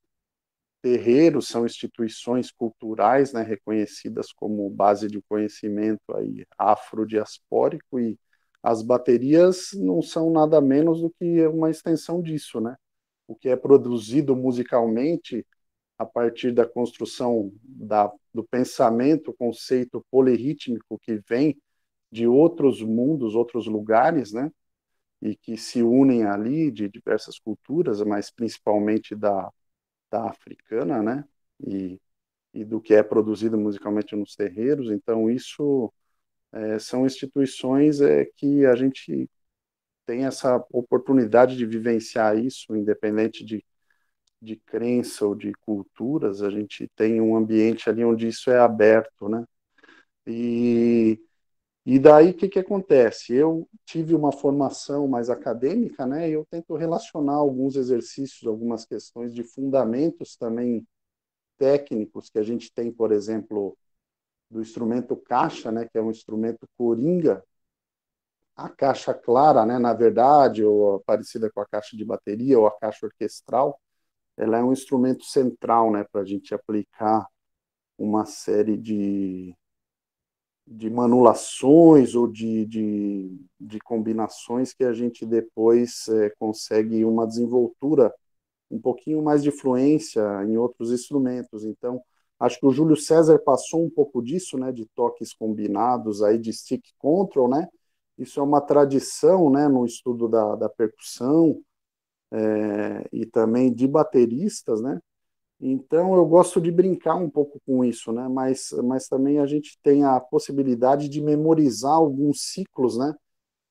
terreiros são instituições culturais, né, reconhecidas como base de conhecimento aí afrodiaspórico, e as baterias não são nada menos do que uma extensão disso, né? O que é produzido musicalmente a partir da construção do pensamento, o conceito polirrítmico que vem de outros mundos, outros lugares, né? E que se unem ali de diversas culturas, mas principalmente da africana, né? E do que é produzido musicalmente nos terreiros. Então, isso são instituições que a gente tem essa oportunidade de vivenciar isso, independente de crença ou de culturas. A gente tem um ambiente ali onde isso é aberto, né? E, e daí o que acontece? Eu tive uma formação mais acadêmica, né? E eu tento relacionar alguns exercícios, algumas questões de fundamentos também técnicos que a gente tem, por exemplo, do instrumento caixa, né? Que é um instrumento coringa, a caixa clara, né? Na verdade, ou parecida com a caixa de bateria ou a caixa orquestral. Ela é um instrumento central, né, para a gente aplicar uma série de manulações ou de combinações que a gente depois consegue uma desenvoltura, um pouquinho mais de fluência em outros instrumentos. Então, acho que o Júlio César passou um pouco disso, né, de toques combinados, aí de stick control, né? Isso é uma tradição, né, no estudo da percussão, e também de bateristas, né? Então, eu gosto de brincar um pouco com isso, né? Mas também a gente tem a possibilidade de memorizar alguns ciclos, né?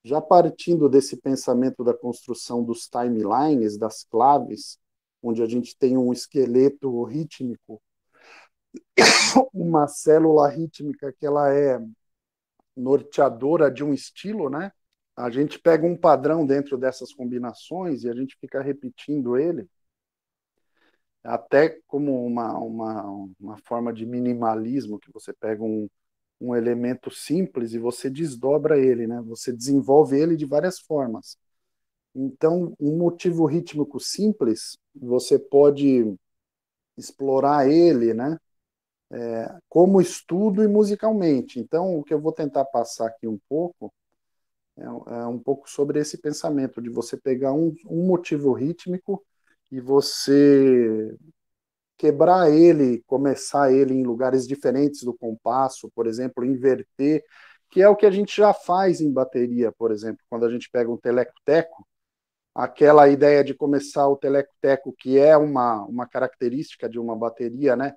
Já partindo desse pensamento da construção dos timelines, das claves, onde a gente tem um esqueleto rítmico, uma célula rítmica que ela é norteadora de um estilo, né? A gente pega um padrão dentro dessas combinações e a gente fica repetindo ele, até como uma forma de minimalismo, que você pega um elemento simples e você desdobra ele, né? Você desenvolve ele de várias formas. Então, um motivo rítmico simples, você pode explorar ele, né? Como estudo e musicalmente. Então, o que eu vou tentar passar aqui um pouco é um pouco sobre esse pensamento de você pegar um motivo rítmico e você quebrar ele, começar ele em lugares diferentes do compasso, por exemplo, inverter, que é o que a gente já faz em bateria, por exemplo, quando a gente pega um teleco-teco, aquela ideia de começar o teleco-teco, que é uma característica de uma bateria, né?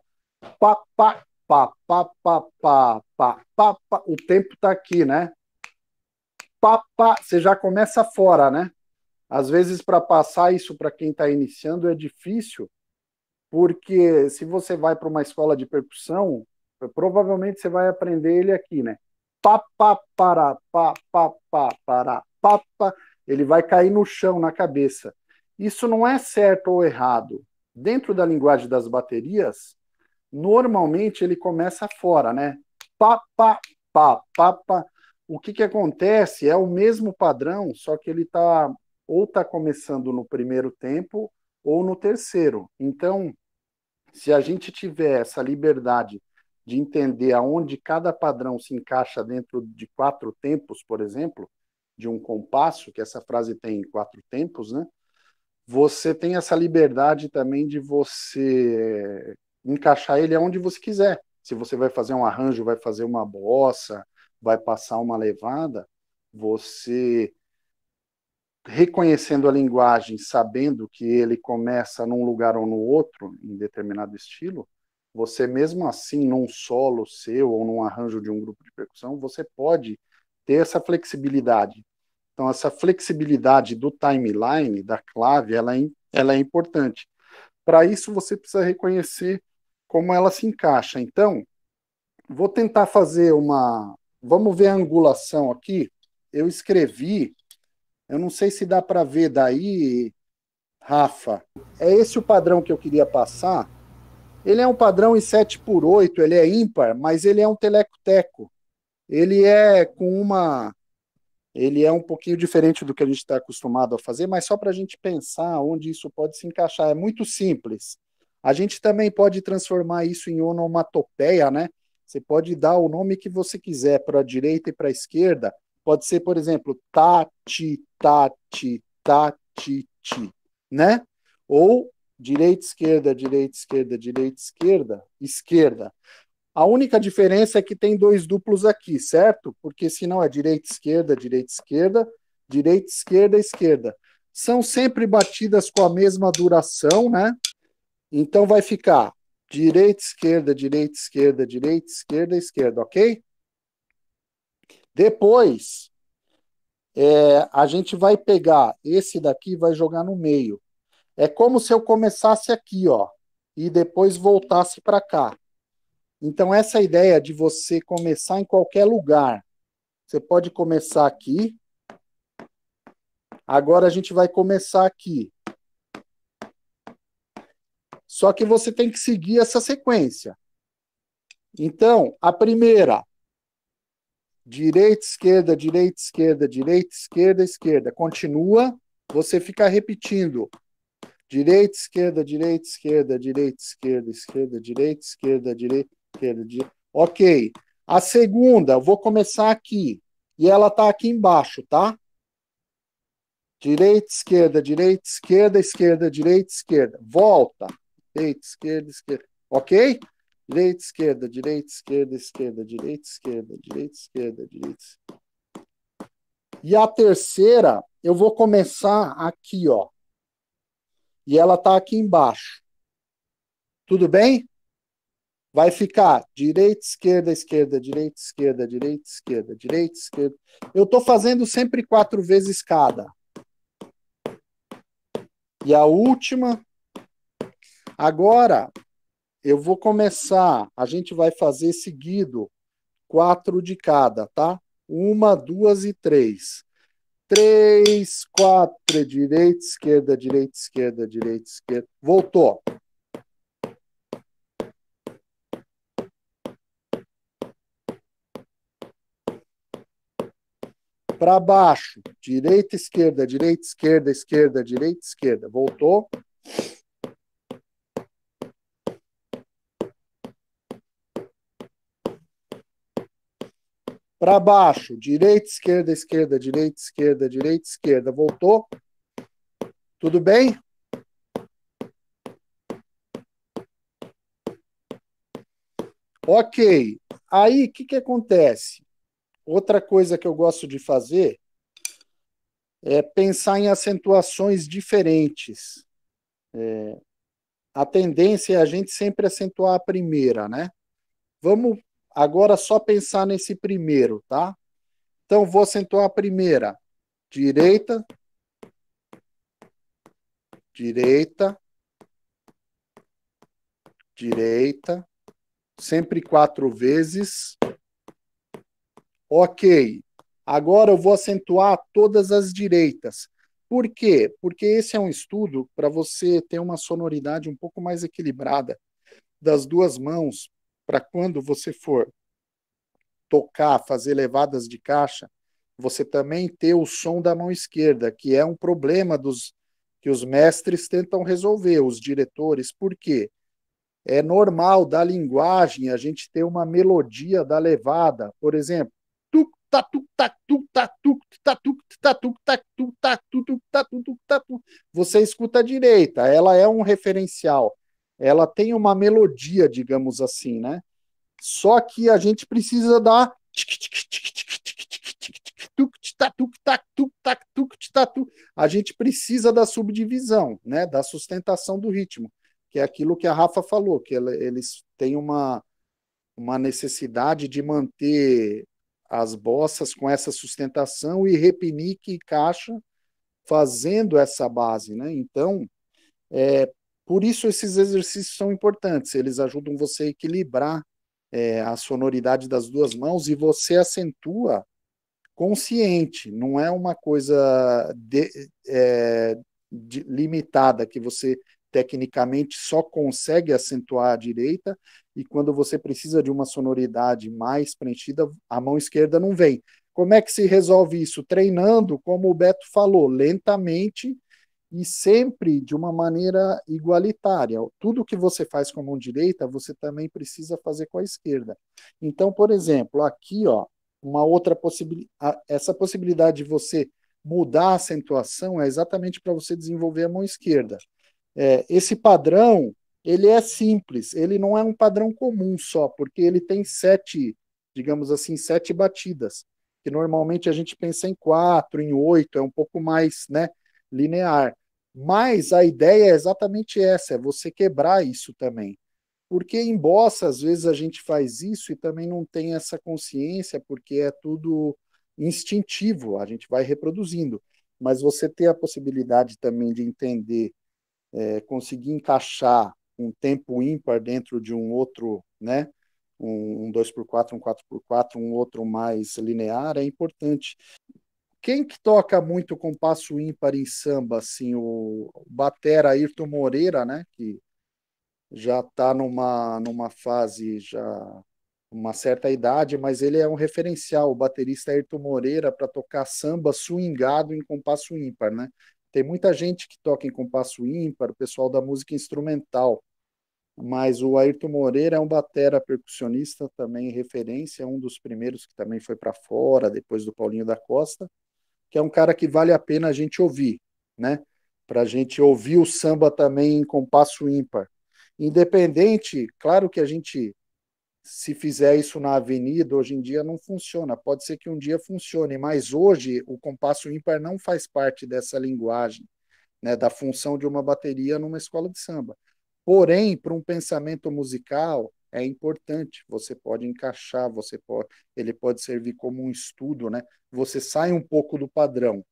Pá, pá, pá, pá, pá, pá, pá, pá, pá. O tempo está aqui, né? Pá, pá, você já começa fora, né? Às vezes, para passar isso para quem está iniciando é difícil, porque se você vai para uma escola de percussão, provavelmente você vai aprender ele aqui, né? Pá, pá, para, pá, pá, pá, para, pá, pá. Ele vai cair no chão, na cabeça. Isso não é certo ou errado. Dentro da linguagem das baterias, normalmente ele começa fora, né? Pá, pá, pá, pá, pá. O que acontece é o mesmo padrão, só que ele está ou está começando no primeiro tempo ou no terceiro. Então, se a gente tiver essa liberdade de entender aonde cada padrão se encaixa dentro de quatro tempos, por exemplo, de um compasso, que essa frase tem quatro tempos, né? Você tem essa liberdade também de você encaixar ele aonde você quiser. Se você vai fazer um arranjo, vai fazer uma bossa, vai passar uma levada, você reconhecendo a linguagem, sabendo que ele começa num lugar ou no outro, em determinado estilo, você mesmo assim, num solo seu ou num arranjo de um grupo de percussão, você pode ter essa flexibilidade. Então, essa flexibilidade do timeline, da clave, ela é importante. Para isso, você precisa reconhecer como ela se encaixa. Então, vou tentar fazer uma. Vamos ver a angulação aqui. Eu escrevi, eu não sei se dá para ver daí, Rafa. É esse o padrão que eu queria passar. Ele é um padrão em 7/8, ele é ímpar, mas ele é um teleco-teco. Ele é com uma. Ele é um pouquinho diferente do que a gente está acostumado a fazer, mas só para a gente pensar onde isso pode se encaixar. É muito simples. A gente também pode transformar isso em onomatopeia, né? Você pode dar o nome que você quiser para a direita e para a esquerda. Pode ser, por exemplo, tati, tati, tati, ti, né? Ou direita, esquerda, direita, esquerda, direita, esquerda, esquerda. A única diferença é que tem dois duplos aqui, certo? Porque senão é direita, esquerda, direita, esquerda, direita, esquerda, esquerda. São sempre batidas com a mesma duração, né? Então vai ficar direita, esquerda, direita, esquerda, direita, esquerda, esquerda, ok? Depois, a gente vai pegar esse daqui e vai jogar no meio. É como se eu começasse aqui, ó, e depois voltasse para cá. Então, essa ideia de você começar em qualquer lugar. Você pode começar aqui. Agora a gente vai começar aqui. Só que você tem que seguir essa sequência. Então, a primeira, direita, esquerda, direita, esquerda, direita, esquerda, esquerda. Continua, você fica repetindo. Direita, esquerda, direita, esquerda, direita, esquerda, esquerda, direita, esquerda, direita, esquerda, direita. Ok. A segunda, eu vou começar aqui. E ela está aqui embaixo, tá? Direita, esquerda, direita, esquerda, esquerda, direita, esquerda. Volta. Direita, esquerda, esquerda. Ok? Direita, esquerda, direita, esquerda, esquerda, direita, esquerda, direita, esquerda, direita. E a terceira, eu vou começar aqui, ó. e ela está aqui embaixo. Tudo bem? Vai ficar direita, esquerda, esquerda, direita, esquerda, direita, esquerda, direita, esquerda. Eu estou fazendo sempre 4 vezes cada. E a última. Agora, eu vou começar. A gente vai fazer seguido 4 de cada, tá? 1, 2 e 3. 3, 4, direita, esquerda, direita, esquerda, direita, esquerda. Voltou. Para baixo, direita, esquerda, direita, esquerda, esquerda, direita, esquerda. Voltou. Para baixo, direita, esquerda, esquerda, direita, esquerda, direita, esquerda. Voltou. Tudo bem? Ok. Aí, o que acontece? Outra coisa que eu gosto de fazer é pensar em acentuações diferentes. A tendência é a gente sempre acentuar a primeira, né? Vamos agora só pensar nesse primeiro, tá? Então, vou acentuar a primeira. Direita, direita, direita. Sempre 4 vezes. Ok. Agora eu vou acentuar todas as direitas. Por quê? Porque esse é um estudo para você ter uma sonoridade um pouco mais equilibrada das duas mãos, para quando você for tocar, fazer levadas de caixa, você também ter o som da mão esquerda, que é um problema que os mestres tentam resolver, os diretores. Por quê? É normal da linguagem a gente ter uma melodia da levada, por exemplo, tuc ta tuc ta tuc ta tuc ta tuc ta tuc ta tuc ta tuc ta tuc ta tuc. Você escuta a direita, ela é um referencial. Ela tem uma melodia, digamos assim, né? Só que a gente precisa dar a gente precisa da subdivisão, né, da sustentação do ritmo, que é aquilo que a Rafa falou, que eles têm uma necessidade de manter as bossas com essa sustentação e repinique e caixa fazendo essa base, né? Então, por isso esses exercícios são importantes, eles ajudam você a equilibrar a sonoridade das duas mãos e você acentua consciente, não é uma coisa limitada que você tecnicamente só consegue acentuar a direita e quando você precisa de uma sonoridade mais preenchida, a mão esquerda não vem. Como é que se resolve isso? Treinando, como o Beto falou, lentamente e sempre de uma maneira igualitária. Tudo que você faz com a mão direita, você também precisa fazer com a esquerda. Então, por exemplo, aqui, ó, uma outra possibilidade, essa possibilidade de você mudar a acentuação é exatamente para você desenvolver a mão esquerda. Esse padrão, ele é simples, ele não é um padrão comum só, porque ele tem 7, digamos assim, 7 batidas, que normalmente a gente pensa em 4, em 8, é um pouco mais, né, linear. Mas a ideia é exatamente essa, é você quebrar isso também. Porque em bossa, às vezes a gente faz isso e também não tem essa consciência, porque é tudo instintivo, a gente vai reproduzindo. Mas você ter a possibilidade também de entender, conseguir encaixar um tempo ímpar dentro de um outro, né? Um 2x4, um 4x4, um outro mais linear, é importante. Quem que toca muito compasso ímpar em samba, assim, o batera Ayrton Moreira, né? Que já está numa fase, já uma certa idade, mas ele é um referencial, o baterista Ayrton Moreira, para tocar samba swingado em compasso ímpar, né? Tem muita gente que toca em compasso ímpar, o pessoal da música instrumental, mas o Ayrton Moreira é um batera percussionista também referência, um dos primeiros que também foi para fora, depois do Paulinho da Costa, que é um cara que vale a pena a gente ouvir, né? Para a gente ouvir o samba também em compasso ímpar. Independente, claro que a gente, se fizer isso na avenida, hoje em dia não funciona. Pode ser que um dia funcione, mas hoje o compasso ímpar não faz parte dessa linguagem. né, da função de uma bateria numa escola de samba. Porém, para um pensamento musical, é importante, você pode encaixar, ele pode servir como um estudo, né? Você sai um pouco do padrão.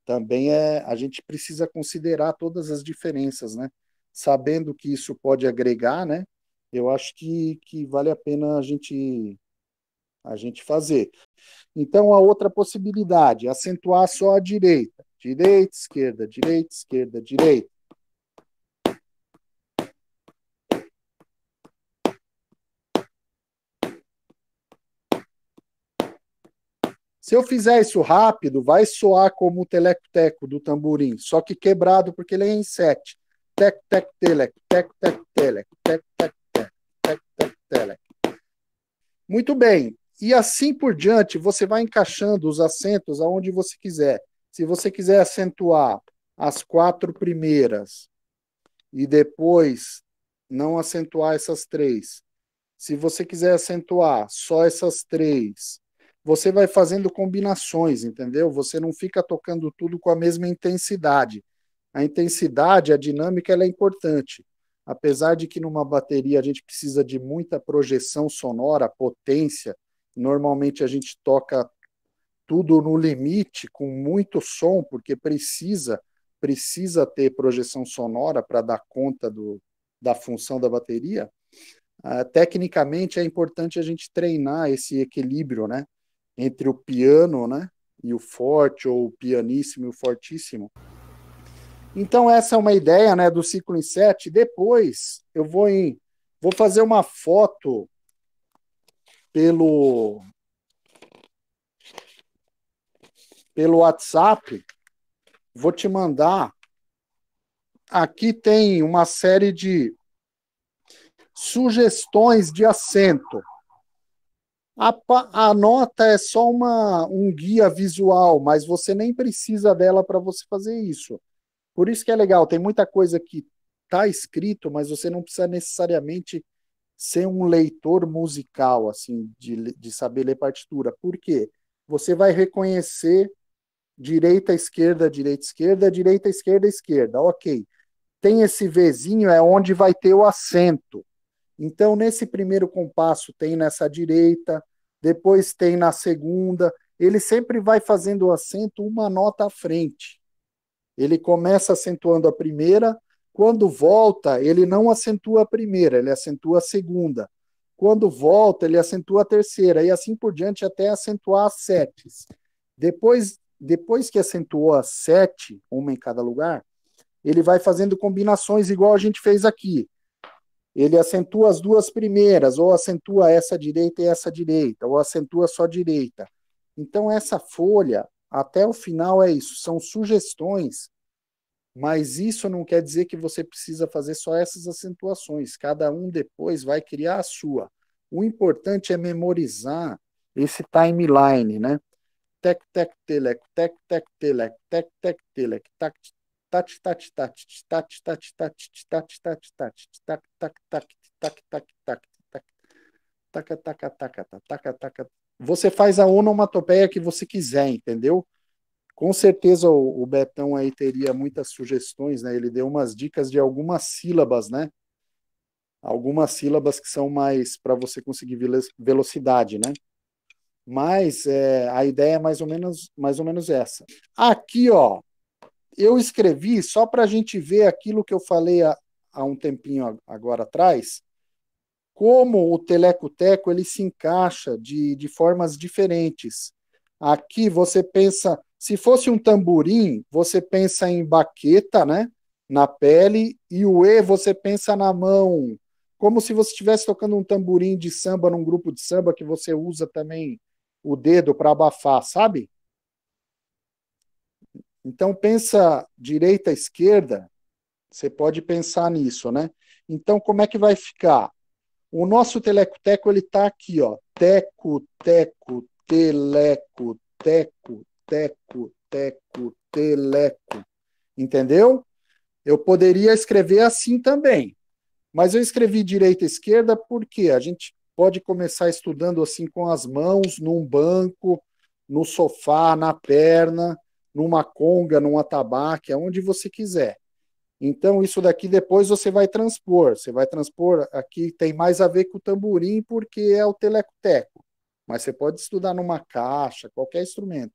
Também a gente precisa considerar todas as diferenças, né? Sabendo que isso pode agregar, né? Eu acho que vale a pena a gente fazer. Então, a outra possibilidade, acentuar só a direita. Direita, esquerda, direita, esquerda, direita. Se eu fizer isso rápido, vai soar como o teleco-teco do tamborim, só que quebrado porque ele é em 7. Tec, tec, teleco, tec, tec, teleco, tec, tec, tec, tec, tec, teleco. Muito bem. E assim por diante, você vai encaixando os acentos aonde você quiser. Se você quiser acentuar as 4 primeiras e depois não acentuar essas 3, se você quiser acentuar só essas 3, você vai fazendo combinações, entendeu? Você não fica tocando tudo com a mesma intensidade. A intensidade, a dinâmica, ela é importante. Apesar de que numa bateria a gente precisa de muita projeção sonora, potência, normalmente a gente toca tudo no limite, com muito som, porque precisa ter projeção sonora para dar conta da função da bateria. Tecnicamente é importante a gente treinar esse equilíbrio, né, entre o piano, né, e o forte, ou o pianíssimo e o fortíssimo. Então essa é uma ideia, né, do ciclo em 7. Depois eu vou fazer uma foto pelo WhatsApp, vou te mandar. Aqui tem uma série de sugestões de acento. A nota é só um guia visual, mas você nem precisa dela para você fazer isso. Por isso que é legal, tem muita coisa que está escrito, mas você não precisa necessariamente ser um leitor musical, assim, de saber ler partitura. Por quê? Você vai reconhecer direita, esquerda, direita, esquerda, direita, esquerda, esquerda. Ok. Tem esse Vzinho, é onde vai ter o acento. Então, nesse primeiro compasso tem nessa direita, depois tem na segunda. Ele sempre vai fazendo o acento uma nota à frente. Ele começa acentuando a primeira, quando volta, ele não acentua a primeira, ele acentua a segunda. Quando volta, ele acentua a terceira, e assim por diante até acentuar as 7. Depois que acentuou as 7, uma em cada lugar, ele vai fazendo combinações igual a gente fez aqui. Ele acentua as 2 primeiras, ou acentua essa direita e essa direita, ou acentua só direita. Então, essa folha, até o final é isso, são sugestões, mas isso não quer dizer que você precisa fazer só essas acentuações. Cada um depois vai criar a sua. O importante é memorizar esse timeline, né? Tec, tec, telec, tec, tec, telec, tec, tec, telec, tac, tac, tac, tac, tac, tac, tac, tac, tac, tac, tac, tac, tac, tac, tac, tac, taca, taca, taca, taca, taca. Você faz a onomatopeia que você quiser, entendeu? Com certeza o Betão aí teria muitas sugestões, né? Ele deu umas dicas de algumas sílabas, né? Algumas sílabas que são mais para você conseguir velocidade, né? Mas a ideia é mais ou menos essa. Aqui, ó, eu escrevi só para a gente ver aquilo que eu falei há um tempinho agora atrás, como o teleco-teco ele se encaixa de formas diferentes. Aqui você pensa, se fosse um tamborim, você pensa em baqueta, né, na pele, e o E você pensa na mão, como se você estivesse tocando um tamborim de samba num grupo de samba que você usa também o dedo para abafar, sabe? Então pensa direita, esquerda, você pode pensar nisso, né? Então como é que vai ficar? O nosso teleco-teco, ele está aqui, ó. Teco, teco, teleco, teco, teco, teco, teleco. Entendeu? Eu poderia escrever assim também. Mas eu escrevi direita e esquerda porque a gente pode começar estudando assim com as mãos, num banco, no sofá, na perna. numa conga, num atabaque, aonde você quiser. Então, isso daqui depois você vai transpor. Você vai transpor, aqui tem mais a ver com o tamborim, porque é o teleco-teco. Mas você pode estudar numa caixa, qualquer instrumento.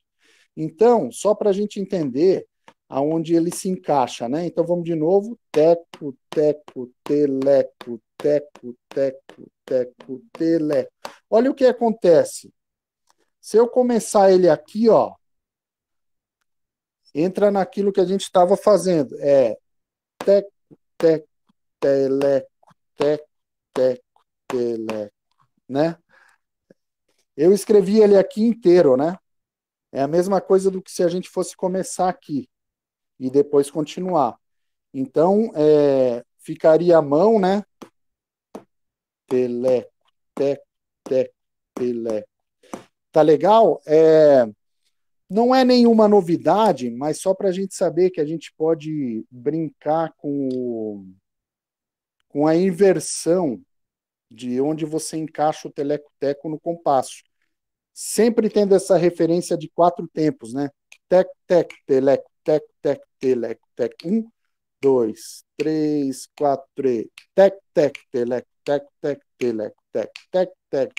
Então, só para a gente entender aonde ele se encaixa, né? Então, vamos de novo. Teco, teco, teleco, teco, teco, teco, teleco. Olha o que acontece. Se eu começar ele aqui, ó, entra naquilo que a gente estava fazendo. É teco, teco, teleco, teco, teco, teleco, né? Eu escrevi ele aqui inteiro, né? É a mesma coisa do que se a gente fosse começar aqui e depois continuar. Então, ficaria a mão, né? Teleco, teco, teco, teleco. Tá legal? Não é nenhuma novidade, mas só para a gente saber que a gente pode brincar com a inversão de onde você encaixa o teleco-teco no compasso. Sempre tendo essa referência de 4 tempos, né? Tec, tec, teleco, tec, tec, teleco, tec. 1, 2, 3, 4, 3. Tec, tec, teleco, tec, tec, teleco, tec, tec, tec,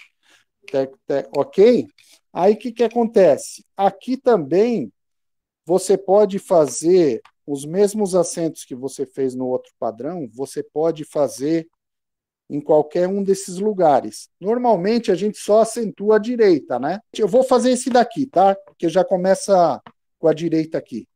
tec, tec. Ok? Aí o que acontece? Aqui também você pode fazer os mesmos acentos que você fez no outro padrão, você pode fazer em qualquer um desses lugares. Normalmente a gente só acentua a direita, né? Eu vou fazer esse daqui, tá? Que já começa com a direita aqui.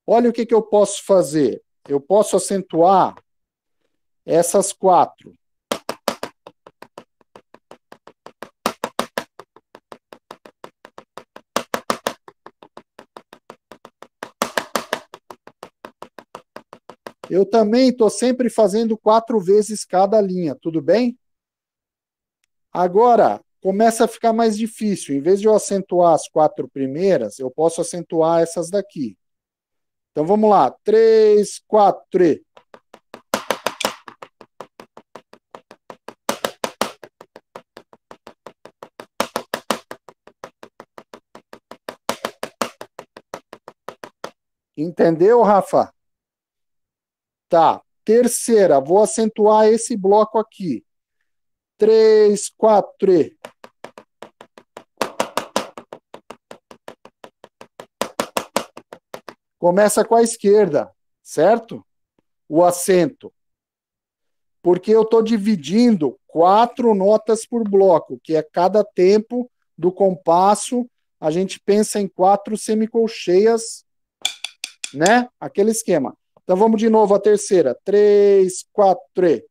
Olha o que eu posso fazer. Eu posso acentuar essas 4. Eu também estou sempre fazendo 4 vezes cada linha, tudo bem? Agora, começa a ficar mais difícil. Em vez de eu acentuar as 4 primeiras, eu posso acentuar essas daqui. Então, vamos lá. 3, 4. Entendeu, Rafa? Tá. Terceira, vou acentuar esse bloco aqui. 3, 4. Começa com a esquerda, certo? O acento. Porque eu estou dividindo 4 notas por bloco, que é cada tempo do compasso. A gente pensa em 4 semicolcheias, né? Aquele esquema. Então vamos de novo a terceira. 3, 4.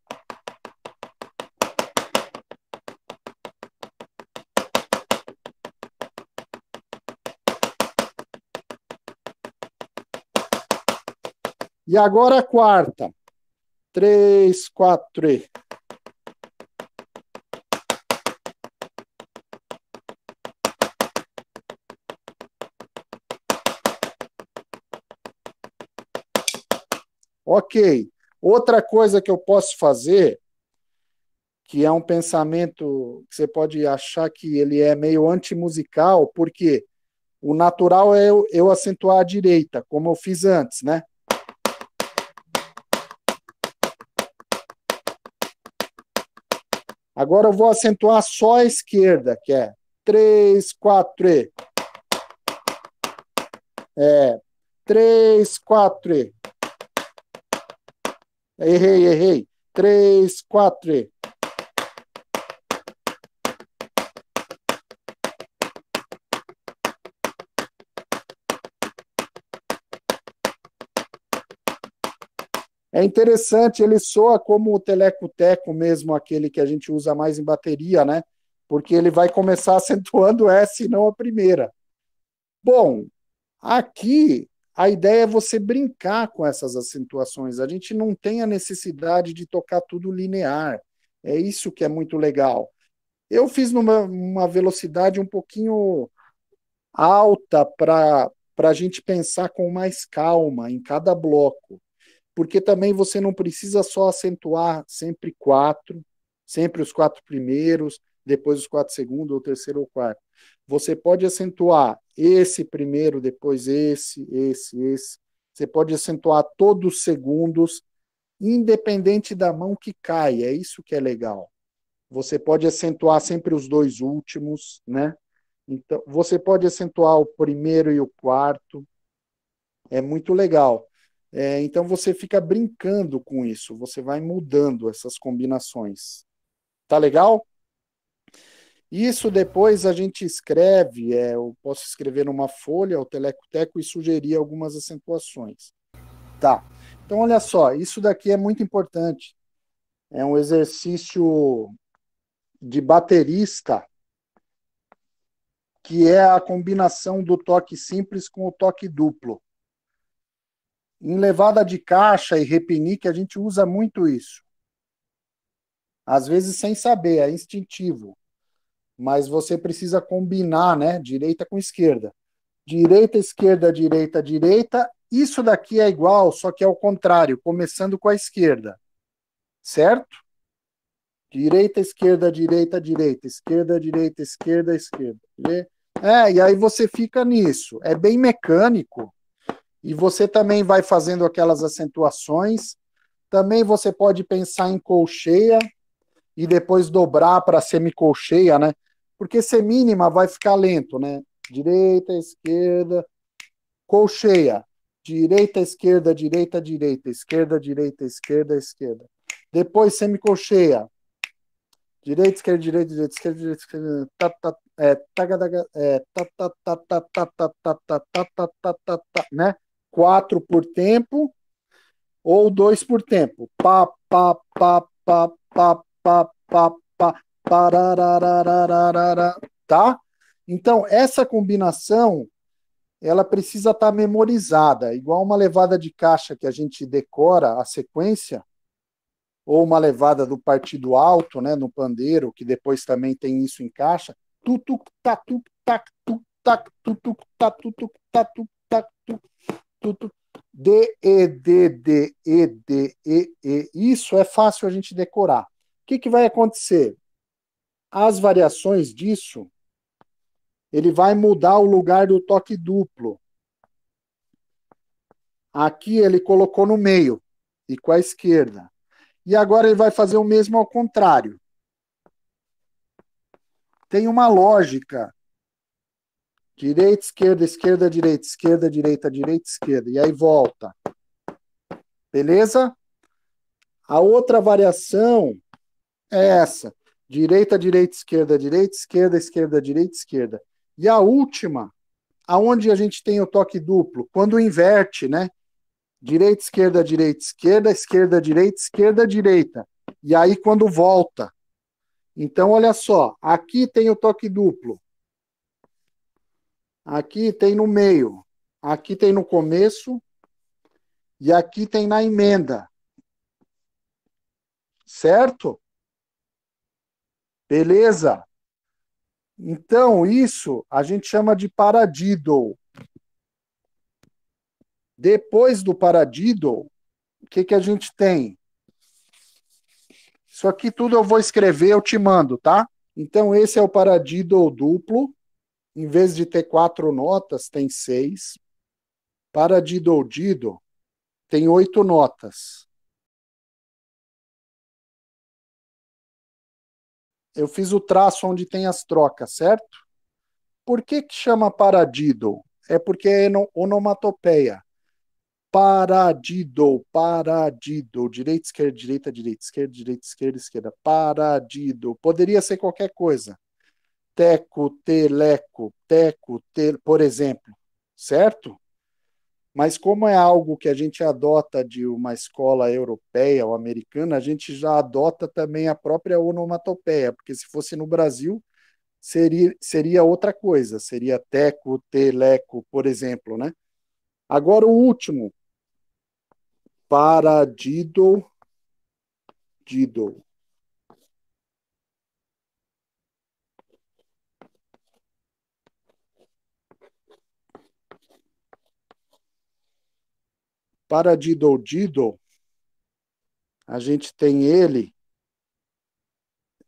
E agora a quarta. 3, 4. Ok. Outra coisa que eu posso fazer, que é um pensamento que você pode achar que ele é meio antimusical, porque o natural é eu acentuar a direita, como eu fiz antes, né? Agora eu vou acentuar só a esquerda, que é 3, 4. 3, 4. Errei. 3, 4. É interessante, ele soa como o teleco-teco mesmo, aquele que a gente usa mais em bateria, né? Porque ele vai começar acentuando essa e não a primeira. Bom, aqui a ideia é você brincar com essas acentuações. A gente não tem a necessidade de tocar tudo linear. É isso que é muito legal. Eu fiz numa velocidade um pouquinho alta para a gente pensar com mais calma em cada bloco, porque também você não precisa só acentuar sempre 4, sempre os 4 primeiros, depois os 4 segundos, ou terceiro ou quarto. Você pode acentuar esse primeiro, depois esse. Você pode acentuar todos os segundos, independente da mão que cai. É isso que é legal. Você pode acentuar sempre os dois últimos, né? Então, você pode acentuar o primeiro e o quarto. É muito legal. Então, você fica brincando com isso. Você vai mudando essas combinações. Tá legal? Isso depois a gente escreve, eu posso escrever numa folha, o teleco-teco, e sugerir algumas acentuações. Tá. Então, olha só, isso daqui é muito importante. É um exercício de baterista, que é a combinação do toque simples com o toque duplo. Em levada de caixa e repinique, a gente usa muito isso. Às vezes sem saber, é instintivo. Mas você precisa combinar, né? Direita com esquerda. Direita, esquerda, direita, direita. Isso daqui é igual, só que é o contrário, começando com a esquerda. Certo? Direita, esquerda, direita, direita. Esquerda, direita, esquerda, esquerda. E aí você fica nisso. É bem mecânico. E você também vai fazendo aquelas acentuações. Também você pode pensar em colcheia e depois dobrar para semicolcheia, né? Porque semínima vai ficar lento, né? Direita, esquerda, colcheia. Direita, esquerda, direita, direita, esquerda, direita, esquerda, esquerda. Depois semicolcheia. Direita, esquerda, direita, direita, esquerda, direita, esquerda. Né? 4 por tempo ou 2 por tempo. Pá, pá, pá, pá, pá, pá, pá, pá, parararararara, tá? Então, essa combinação, ela precisa estar memorizada, igual uma levada de caixa que a gente decora a sequência, ou uma levada do partido alto, né, no pandeiro, que depois também tem isso em caixa. Tutuc, tatuc, tac, tuc, tac, tutuc, tatuc, tatuc, tac, tuc, tutuc. D, E, D, D, E, D, E, E. Isso é fácil a gente decorar. O que vai acontecer? As variações disso, ele vai mudar o lugar do toque duplo. Aqui ele colocou no meio e com a esquerda. E agora ele vai fazer o mesmo ao contrário. Tem uma lógica. Direita, esquerda, esquerda, direita, esquerda, direita, direita, esquerda. E aí volta. Beleza? A outra variação é essa. Direita, direita, esquerda, direita, esquerda, esquerda, direita, esquerda. E a última, aonde a gente tem o toque duplo, quando inverte, né? Direita, esquerda, direita, esquerda, esquerda, direita, esquerda, direita. E aí quando volta. Então, olha só, aqui tem o toque duplo. Aqui tem no meio. Aqui tem no começo. E aqui tem na emenda. Certo? Beleza? Então, isso a gente chama de paradiddle. Depois do paradiddle, o que a gente tem? Isso aqui tudo eu vou escrever, eu te mando, tá? Então, esse é o paradiddle duplo. Em vez de ter 4 notas, tem 6. Paradiddle diddle tem 8 notas. Eu fiz o traço onde tem as trocas, certo? Por que chama paradiddle? É porque é onomatopeia. Paradiddle, paradiddle, direita, esquerda, direita, direita, esquerda, direita, esquerda, esquerda, paradiddle. Poderia ser qualquer coisa. Teco, teleco, teco, por exemplo, certo? Mas como é algo que a gente adota de uma escola europeia ou americana, a gente já adota também a própria onomatopeia, porque se fosse no Brasil, seria outra coisa, seria teco, teleco, por exemplo, né? Agora o último, paradiddle, diddle. Paradiddle, diddle, a gente tem ele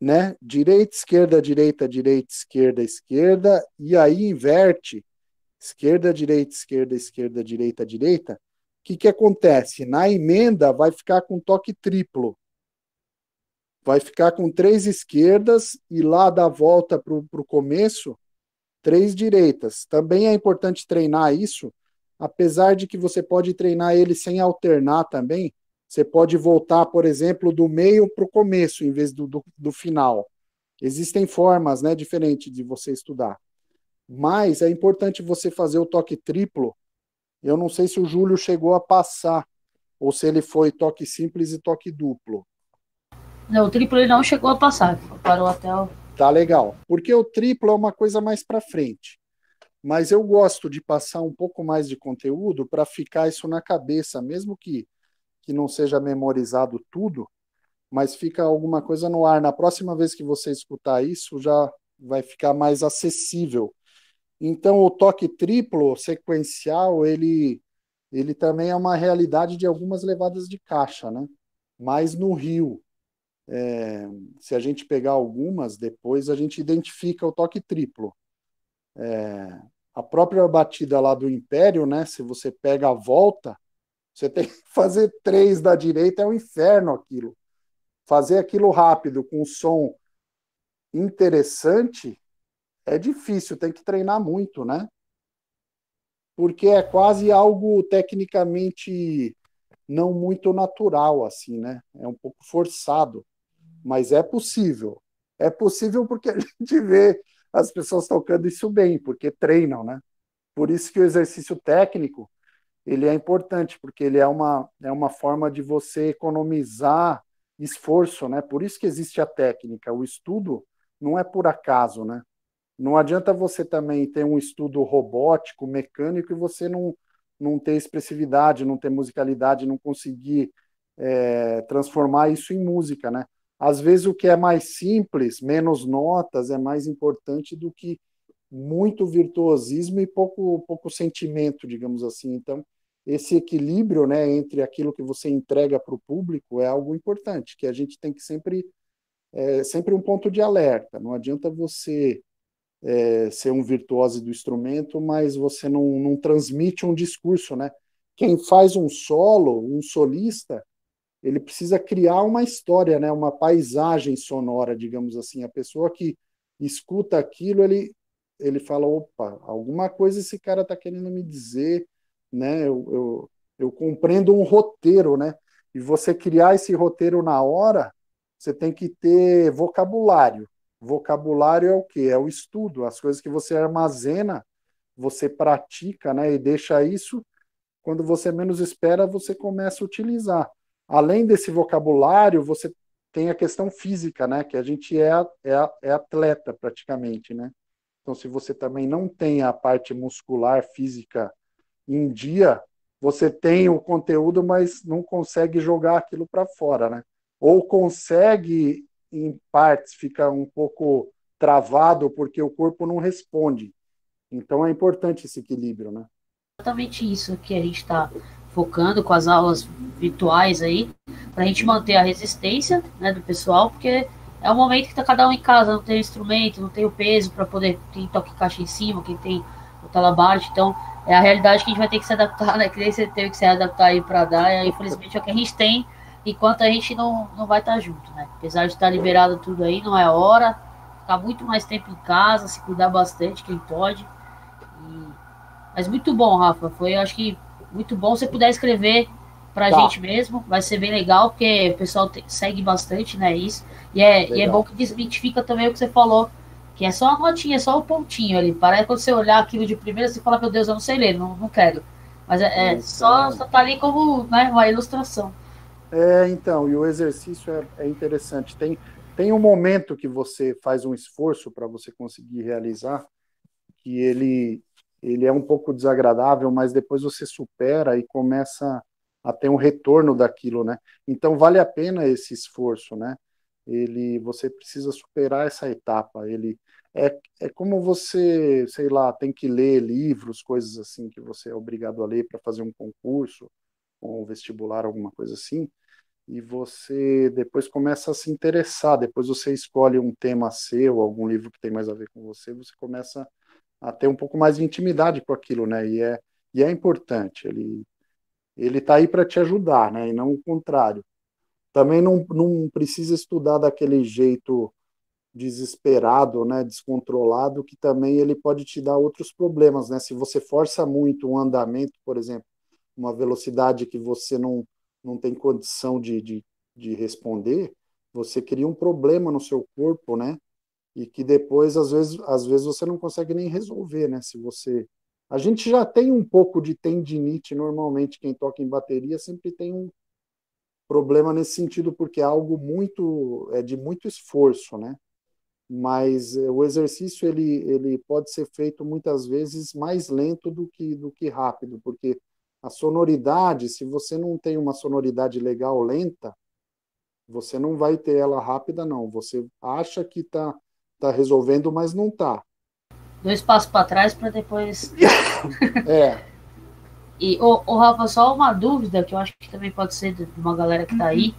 né? Direita, esquerda, direita, direita, esquerda, esquerda, e aí inverte esquerda, direita, esquerda, esquerda, direita, direita. O que que acontece? Na emenda vai ficar com toque triplo. Vai ficar com 3 esquerdas e lá dá a volta para o começo, 3 direitas. Também é importante treinar isso, apesar de que você pode treinar ele sem alternar também. Você pode voltar, por exemplo, do meio para o começo, em vez do final. Existem formas, né, diferentes de você estudar. Mas é importante você fazer o toque triplo. Eu não sei se o Júlio chegou a passar, ou se ele foi toque simples e toque duplo. Não, o triplo ele não chegou a passar. Parou até o. Tá legal. Porque o triplo é uma coisa mais para frente. Mas eu gosto de passar um pouco mais de conteúdo para ficar isso na cabeça, mesmo que não seja memorizado tudo, mas fica alguma coisa no ar. Na próxima vez que você escutar isso, já vai ficar mais acessível. Então, o toque triplo sequencial, ele também é uma realidade de algumas levadas de caixa, né? Mas no Rio, se a gente pegar algumas, depois a gente identifica o toque triplo. A própria batida lá do Império, né? Se você pega a volta, você tem que fazer 3 da direita, é um inferno aquilo. Fazer aquilo rápido, com um som interessante, é difícil, tem que treinar muito, né? Porque é quase algo tecnicamente não muito natural, assim, né? É um pouco forçado, mas é possível. É possível porque a gente vê as pessoas tocando isso bem, porque treinam, né? Por isso que o exercício técnico ele é importante, porque ele é uma forma de você economizar esforço, né? Por isso que existe a técnica. O estudo não é por acaso, né? Não adianta você também ter um estudo robótico, mecânico, e você não ter expressividade, não ter musicalidade, não conseguir transformar isso em música, né? Às vezes o que é mais simples, menos notas, é mais importante do que muito virtuosismo e pouco sentimento, digamos assim. Então, esse equilíbrio, né, entre aquilo que você entrega para o público é algo importante, que a gente tem que sempre um ponto de alerta. Não adianta você ser um virtuoso do instrumento, mas você não transmite um discurso, né? Quem faz um solo, um solista, ele precisa criar uma história, né? Uma paisagem sonora, digamos assim. A pessoa que escuta aquilo, ele fala, opa, alguma coisa esse cara está querendo me dizer, né? Eu compreendo um roteiro, né? E você criar esse roteiro na hora, você tem que ter vocabulário. Vocabulário é o quê? É o estudo, as coisas que você armazena, você pratica, né? E deixa isso, quando você menos espera, você começa a utilizar. Além desse vocabulário, você tem a questão física, né? Que a gente é atleta praticamente, né? Então, se você também não tem a parte muscular, física em dia, você tem o conteúdo, mas não consegue jogar aquilo para fora, né? Ou consegue, em partes, fica um pouco travado porque o corpo não responde. Então, é importante esse equilíbrio, né? Exatamente isso que a gente está focando com as aulas virtuais aí, para a gente manter a resistência, né, do pessoal, porque é o momento que está cada um em casa, não tem o instrumento, não tem o peso para poder, quem toca caixa em cima, quem tem o talabarte, então é a realidade que a gente vai ter que se adaptar, né, que nem você teve que se adaptar aí para dar, e infelizmente é o que a gente tem, enquanto a gente não vai estar junto, né, apesar de estar liberado tudo aí, não é a hora, ficar muito mais tempo em casa, se cuidar bastante, quem pode, mas muito bom, Rafa. Foi, eu acho que muito bom. Se você puder escrever pra Tá, gente mesmo, vai ser bem legal, porque o pessoal segue bastante, né? Isso. E é bom legal. que desmitifica também o que você falou, que é só a notinha, é só o pontinho ali. Parece que quando você olhar aquilo de primeira, você fala, meu Deus, eu não sei ler, não quero. Mas só Então, tá ali como, né, uma ilustração. então, e o exercício é interessante. Tem um momento que você faz um esforço para você conseguir realizar, que ele é um pouco desagradável, mas depois você supera e começa a ter um retorno daquilo, né? Então vale a pena esse esforço, né? Você precisa superar essa etapa. É como você, sei lá, tem que ler livros, coisas assim que você é obrigado a ler para fazer um concurso, ou um vestibular, alguma coisa assim. e você depois começa a se interessar, depois você escolhe um tema seu, algum livro que tem mais a ver com você, você começa a ter um pouco mais de intimidade com aquilo, né? E é importante, ele está aí para te ajudar, né? E não o contrário. Também não precisa estudar daquele jeito desesperado, né, descontrolado, que também ele pode te dar outros problemas, né? Se você força muito um andamento, por exemplo, uma velocidade que você não tem condição de responder, você cria um problema no seu corpo, né? E que depois, às vezes você não consegue nem resolver, né? Se você... A gente já tem um pouco de tendinite, normalmente, quem toca em bateria sempre tem um problema nesse sentido, porque é algo é de muito esforço, né? Mas o exercício ele pode ser feito muitas vezes mais lento do que rápido, porque a sonoridade, se você não tem uma sonoridade legal lenta, você não vai ter ela rápida, não. Você acha que tá resolvendo, mas não tá. Dois passos para trás para depois. É, E, Rafa, só uma dúvida que eu acho que também pode ser de uma galera que tá aí.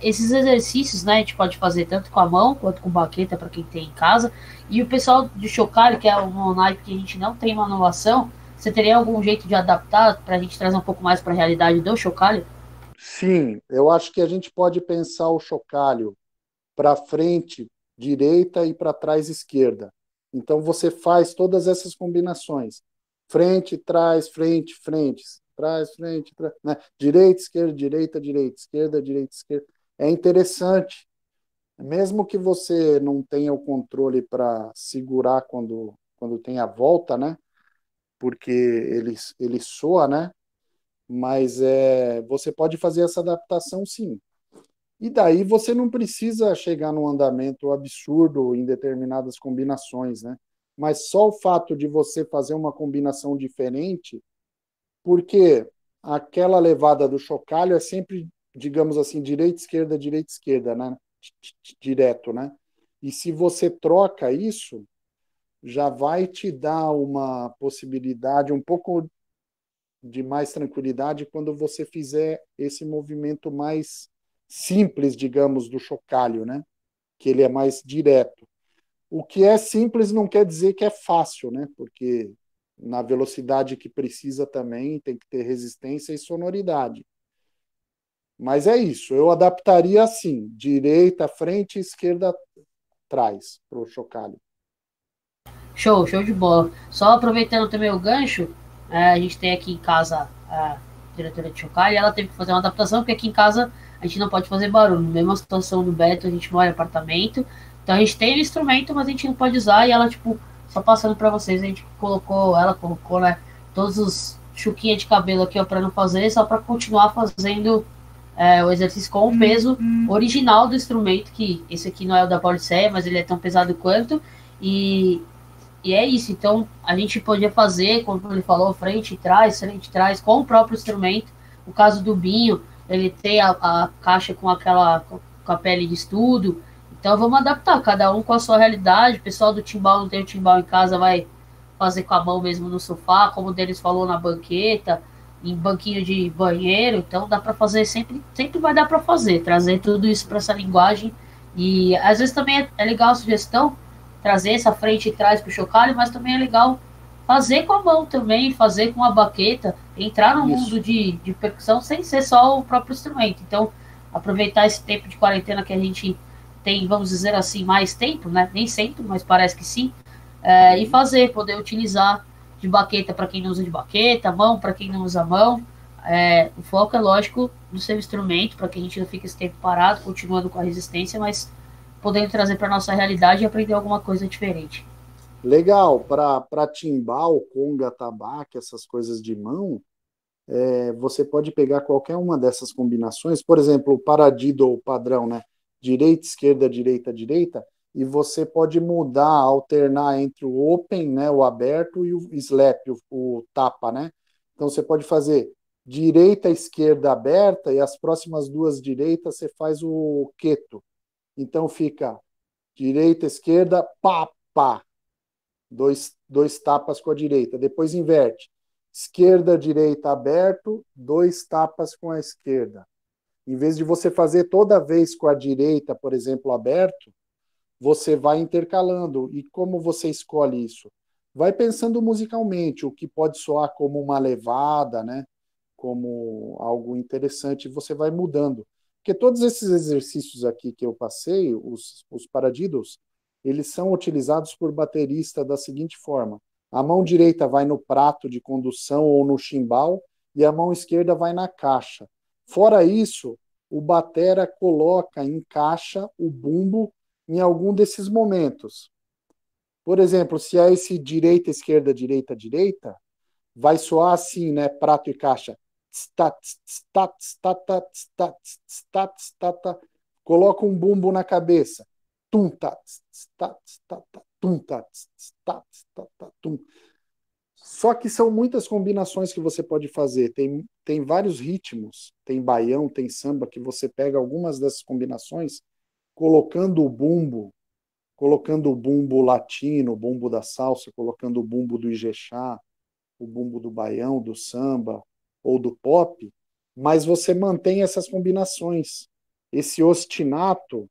Esses exercícios, né, a gente pode fazer tanto com a mão quanto com baqueta para quem tem em casa. E o pessoal de chocalho, que é um naipe que a gente não tem uma inovação, você teria algum jeito de adaptar para a gente trazer um pouco mais para a realidade do chocalho? sim, eu acho que a gente pode pensar o chocalho para frente direita e para trás esquerda. Então você faz todas essas combinações. Frente, trás, frente, frente, trás, frente, trás, né? Direita, esquerda, direita, direita, esquerda, direita, esquerda. É interessante, mesmo que você não tenha o controle para segurar quando tem a volta, né? Porque ele soa, né? Mas você pode fazer essa adaptação, sim. E daí você não precisa chegar num andamento absurdo em determinadas combinações, né? Mas só o fato de você fazer uma combinação diferente, porque aquela levada do chocalho é sempre, digamos assim, direita, esquerda, né? Direto, né? E se você troca isso, já vai te dar uma possibilidade, um pouco de mais tranquilidade quando você fizer esse movimento mais simples, digamos, do chocalho, né? Que ele é mais direto. O que é simples não quer dizer que é fácil, né? Porque na velocidade que precisa também tem que ter resistência e sonoridade. Mas é isso, eu adaptaria assim, direita, frente, esquerda, trás, para o chocalho. Show, show de bola. Só aproveitando também o gancho, a gente tem aqui em casa a diretora de chocalho e ela teve que fazer uma adaptação, porque aqui em casa a gente não pode fazer barulho. Mesma situação do Beto, a gente mora em apartamento, então a gente tem o instrumento, mas a gente não pode usar. E ela, tipo, só passando pra vocês, a gente ela colocou, né, todos os chuquinhas de cabelo aqui, ó, pra não fazer, só pra continuar fazendo o exercício com o peso original do instrumento, que esse aqui não é o da Pauliceia, mas ele é tão pesado quanto. E e é isso, então a gente podia fazer, como ele falou, frente e trás, com o próprio instrumento. O caso do Binho, ele tem a caixa com com a pele de estudo. Então vamos adaptar, cada um com a sua realidade. O pessoal do timbal não tem o timbal em casa, vai fazer com a mão mesmo no sofá, como o deles falou, na banqueta, em banquinho de banheiro. Então dá para fazer, sempre vai dar para fazer, trazer tudo isso para essa linguagem. E às vezes também é legal a sugestão trazer essa frente e trás para o chocalho, mas também é legal fazer com a mão também, fazer com a baqueta, entrar no Isso. mundo de percussão sem ser só o próprio instrumento. Então, aproveitar esse tempo de quarentena que a gente tem, vamos dizer assim, mais tempo, né? Nem sempre, mas parece que sim, e fazer, poder utilizar de baqueta para quem não usa de baqueta, mão para quem não usa mão. O foco é lógico no seu instrumento, para que a gente não fique esse tempo parado, continuando com a resistência, mas podendo trazer para nossa realidade e aprender alguma coisa diferente. Legal, para timbal, conga, tabaco, essas coisas de mão, você pode pegar qualquer uma dessas combinações, por exemplo, o paradiddle padrão, né? Direita, direita, e você pode mudar, alternar entre o open, né, o aberto, e o slap, o tapa, né? Então você pode fazer direita, esquerda aberta, e as próximas duas direitas você faz o queto. Então fica direita, esquerda, pá, pá. Dois tapas com a direita. Depois inverte. Esquerda, direita, aberto, dois tapas com a esquerda. Em vez de você fazer toda vez com a direita, por exemplo, aberto, você vai intercalando. E como você escolhe isso? Vai pensando musicalmente, o que pode soar como uma levada, né? Como algo interessante, você vai mudando. Porque todos esses exercícios aqui que eu passei, os paradiddles, eles são utilizados por baterista da seguinte forma: a mão direita vai no prato de condução ou no chimbal e a mão esquerda vai na caixa. Fora isso, o batera coloca, encaixa o bumbo em algum desses momentos. Por exemplo, se é esse direita, esquerda, direita, direita, vai soar assim, né? Prato e caixa. Coloca um bumbo na cabeça. Tum, ta, tum, ta, tum. Só que são muitas combinações que você pode fazer. Tem vários ritmos, tem baião, tem samba, que você pega algumas dessas combinações, colocando o bumbo latino, o bumbo da salsa, colocando o bumbo do Ijexá, o bumbo do baião, do samba ou do pop, mas você mantém essas combinações. Esse ostinato,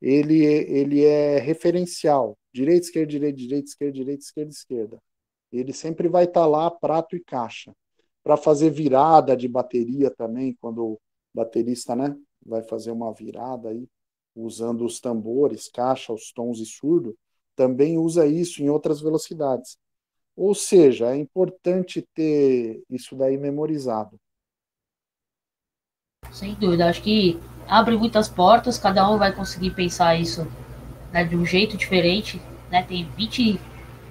ele é referencial. Direita, esquerda, direita, direita, esquerda, direita, esquerda, esquerda. Ele sempre vai estar lá, prato e caixa. Para fazer virada de bateria também, quando o baterista, né, vai fazer uma virada aí, usando os tambores, caixa, os tons e surdo, também usa isso em outras velocidades. Ou seja, é importante ter isso daí memorizado. Sem dúvida, acho que abre muitas portas, cada um vai conseguir pensar isso, né, de um jeito diferente, né? Tem 20,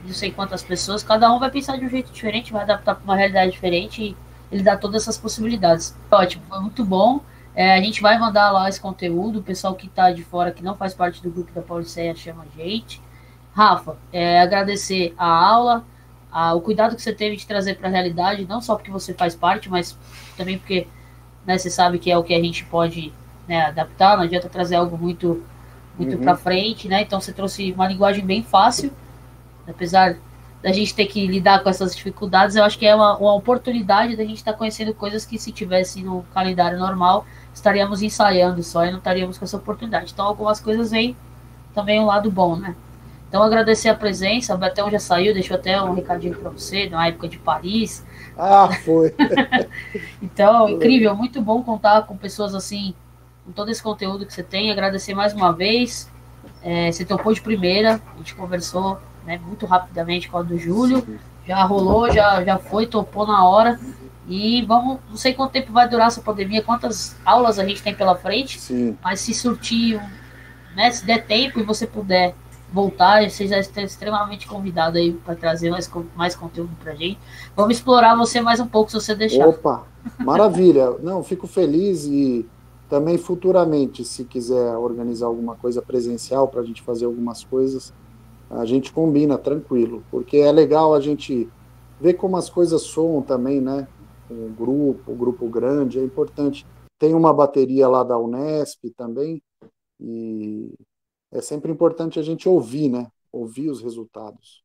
não sei quantas pessoas, cada um vai pensar de um jeito diferente, vai adaptar para uma realidade diferente e ele dá todas essas possibilidades. Ótimo, foi muito bom. A gente vai mandar lá esse conteúdo, o pessoal que está de fora, que não faz parte do grupo da Pauliceia, chama a gente. Rafa, agradecer a aula, o cuidado que você teve de trazer para a realidade, não só porque você faz parte, mas também porque, né, você sabe que é o que a gente pode, né, adaptar, não adianta trazer algo muito para frente, né? Então você trouxe uma linguagem bem fácil, apesar da gente ter que lidar com essas dificuldades, eu acho que é uma oportunidade da gente estar conhecendo coisas que, se tivesse no calendário normal, estaríamos ensaiando só e não estaríamos com essa oportunidade. Então algumas coisas vêm também um lado bom, né? Então agradecer a presença, o Betão já saiu, deixou até um recadinho para você, na época de Paris. Ah, foi! Então, incrível, muito bom contar com pessoas assim, com todo esse conteúdo que você tem. Agradecer mais uma vez. Você topou de primeira, a gente conversou, né, muito rapidamente com a do Júlio. Já rolou, já foi, topou na hora. E vamos, não sei quanto tempo vai durar essa pandemia, quantas aulas a gente tem pela frente. Sim. Mas se surtir, né, se der tempo e você puder voltar, você já está extremamente convidado aí para trazer mais conteúdo pra gente. Vamos explorar você mais um pouco, se você deixar. Opa, maravilha. Não, fico feliz e também futuramente, se quiser organizar alguma coisa presencial para a gente fazer algumas coisas, a gente combina, tranquilo, porque é legal a gente ver como as coisas soam também, né? Um grupo grande, é importante. Tem uma bateria lá da Unesp também, e é sempre importante a gente ouvir, né? Ouvir os resultados.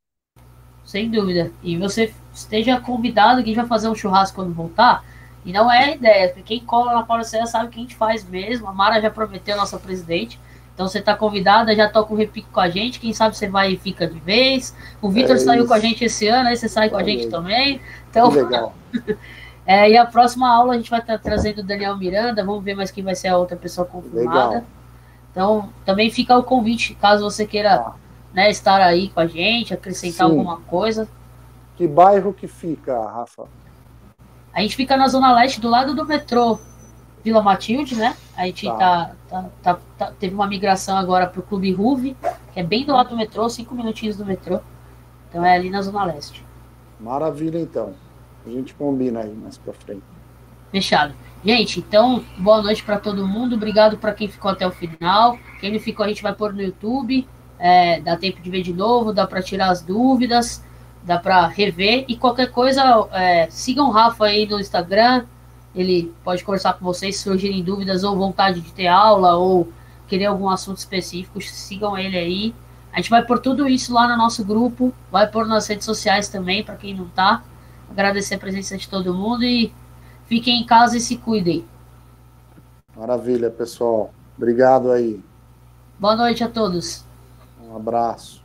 Sem dúvida. E você esteja convidado, que a gente vai fazer um churrasco quando voltar. E não é a ideia, porque quem cola na Pauliceia sabe o que a gente faz mesmo. A Mara já prometeu, nossa presidente. Então você está convidada, já toca um repique com a gente. Quem sabe você vai e fica de vez. O Vitor saiu com a gente esse ano, aí você sai com a gente também. Então, que legal. E a próxima aula a gente vai estar trazendo o Daniel Miranda. Vamos ver mais quem vai ser a outra pessoa confirmada. Legal. Então, também fica o convite, caso você queira, né, estar aí com a gente, acrescentar alguma coisa. Que bairro que fica, Rafa? A gente fica na Zona Leste, do lado do metrô Vila Matilde, né? A gente teve uma migração agora para o Clube Ruve, que é bem do lado do metrô, 5 minutinhos do metrô. Então é ali na Zona Leste. Maravilha, então. A gente combina aí mais para frente. Fechado. Gente, então, boa noite para todo mundo. Obrigado para quem ficou até o final. Quem não ficou, a gente vai pôr no YouTube. Dá tempo de ver de novo, dá para tirar as dúvidas, dá para rever. E qualquer coisa, sigam o Rafa aí no Instagram. Ele pode conversar com vocês se surgirem dúvidas ou vontade de ter aula ou querer algum assunto específico. Sigam ele aí. A gente vai pôr tudo isso lá no nosso grupo. Vai pôr nas redes sociais também, para quem não tá. Agradecer a presença de todo mundo e fiquem em casa e se cuidem. Maravilha, pessoal. Obrigado aí. Boa noite a todos. Um abraço.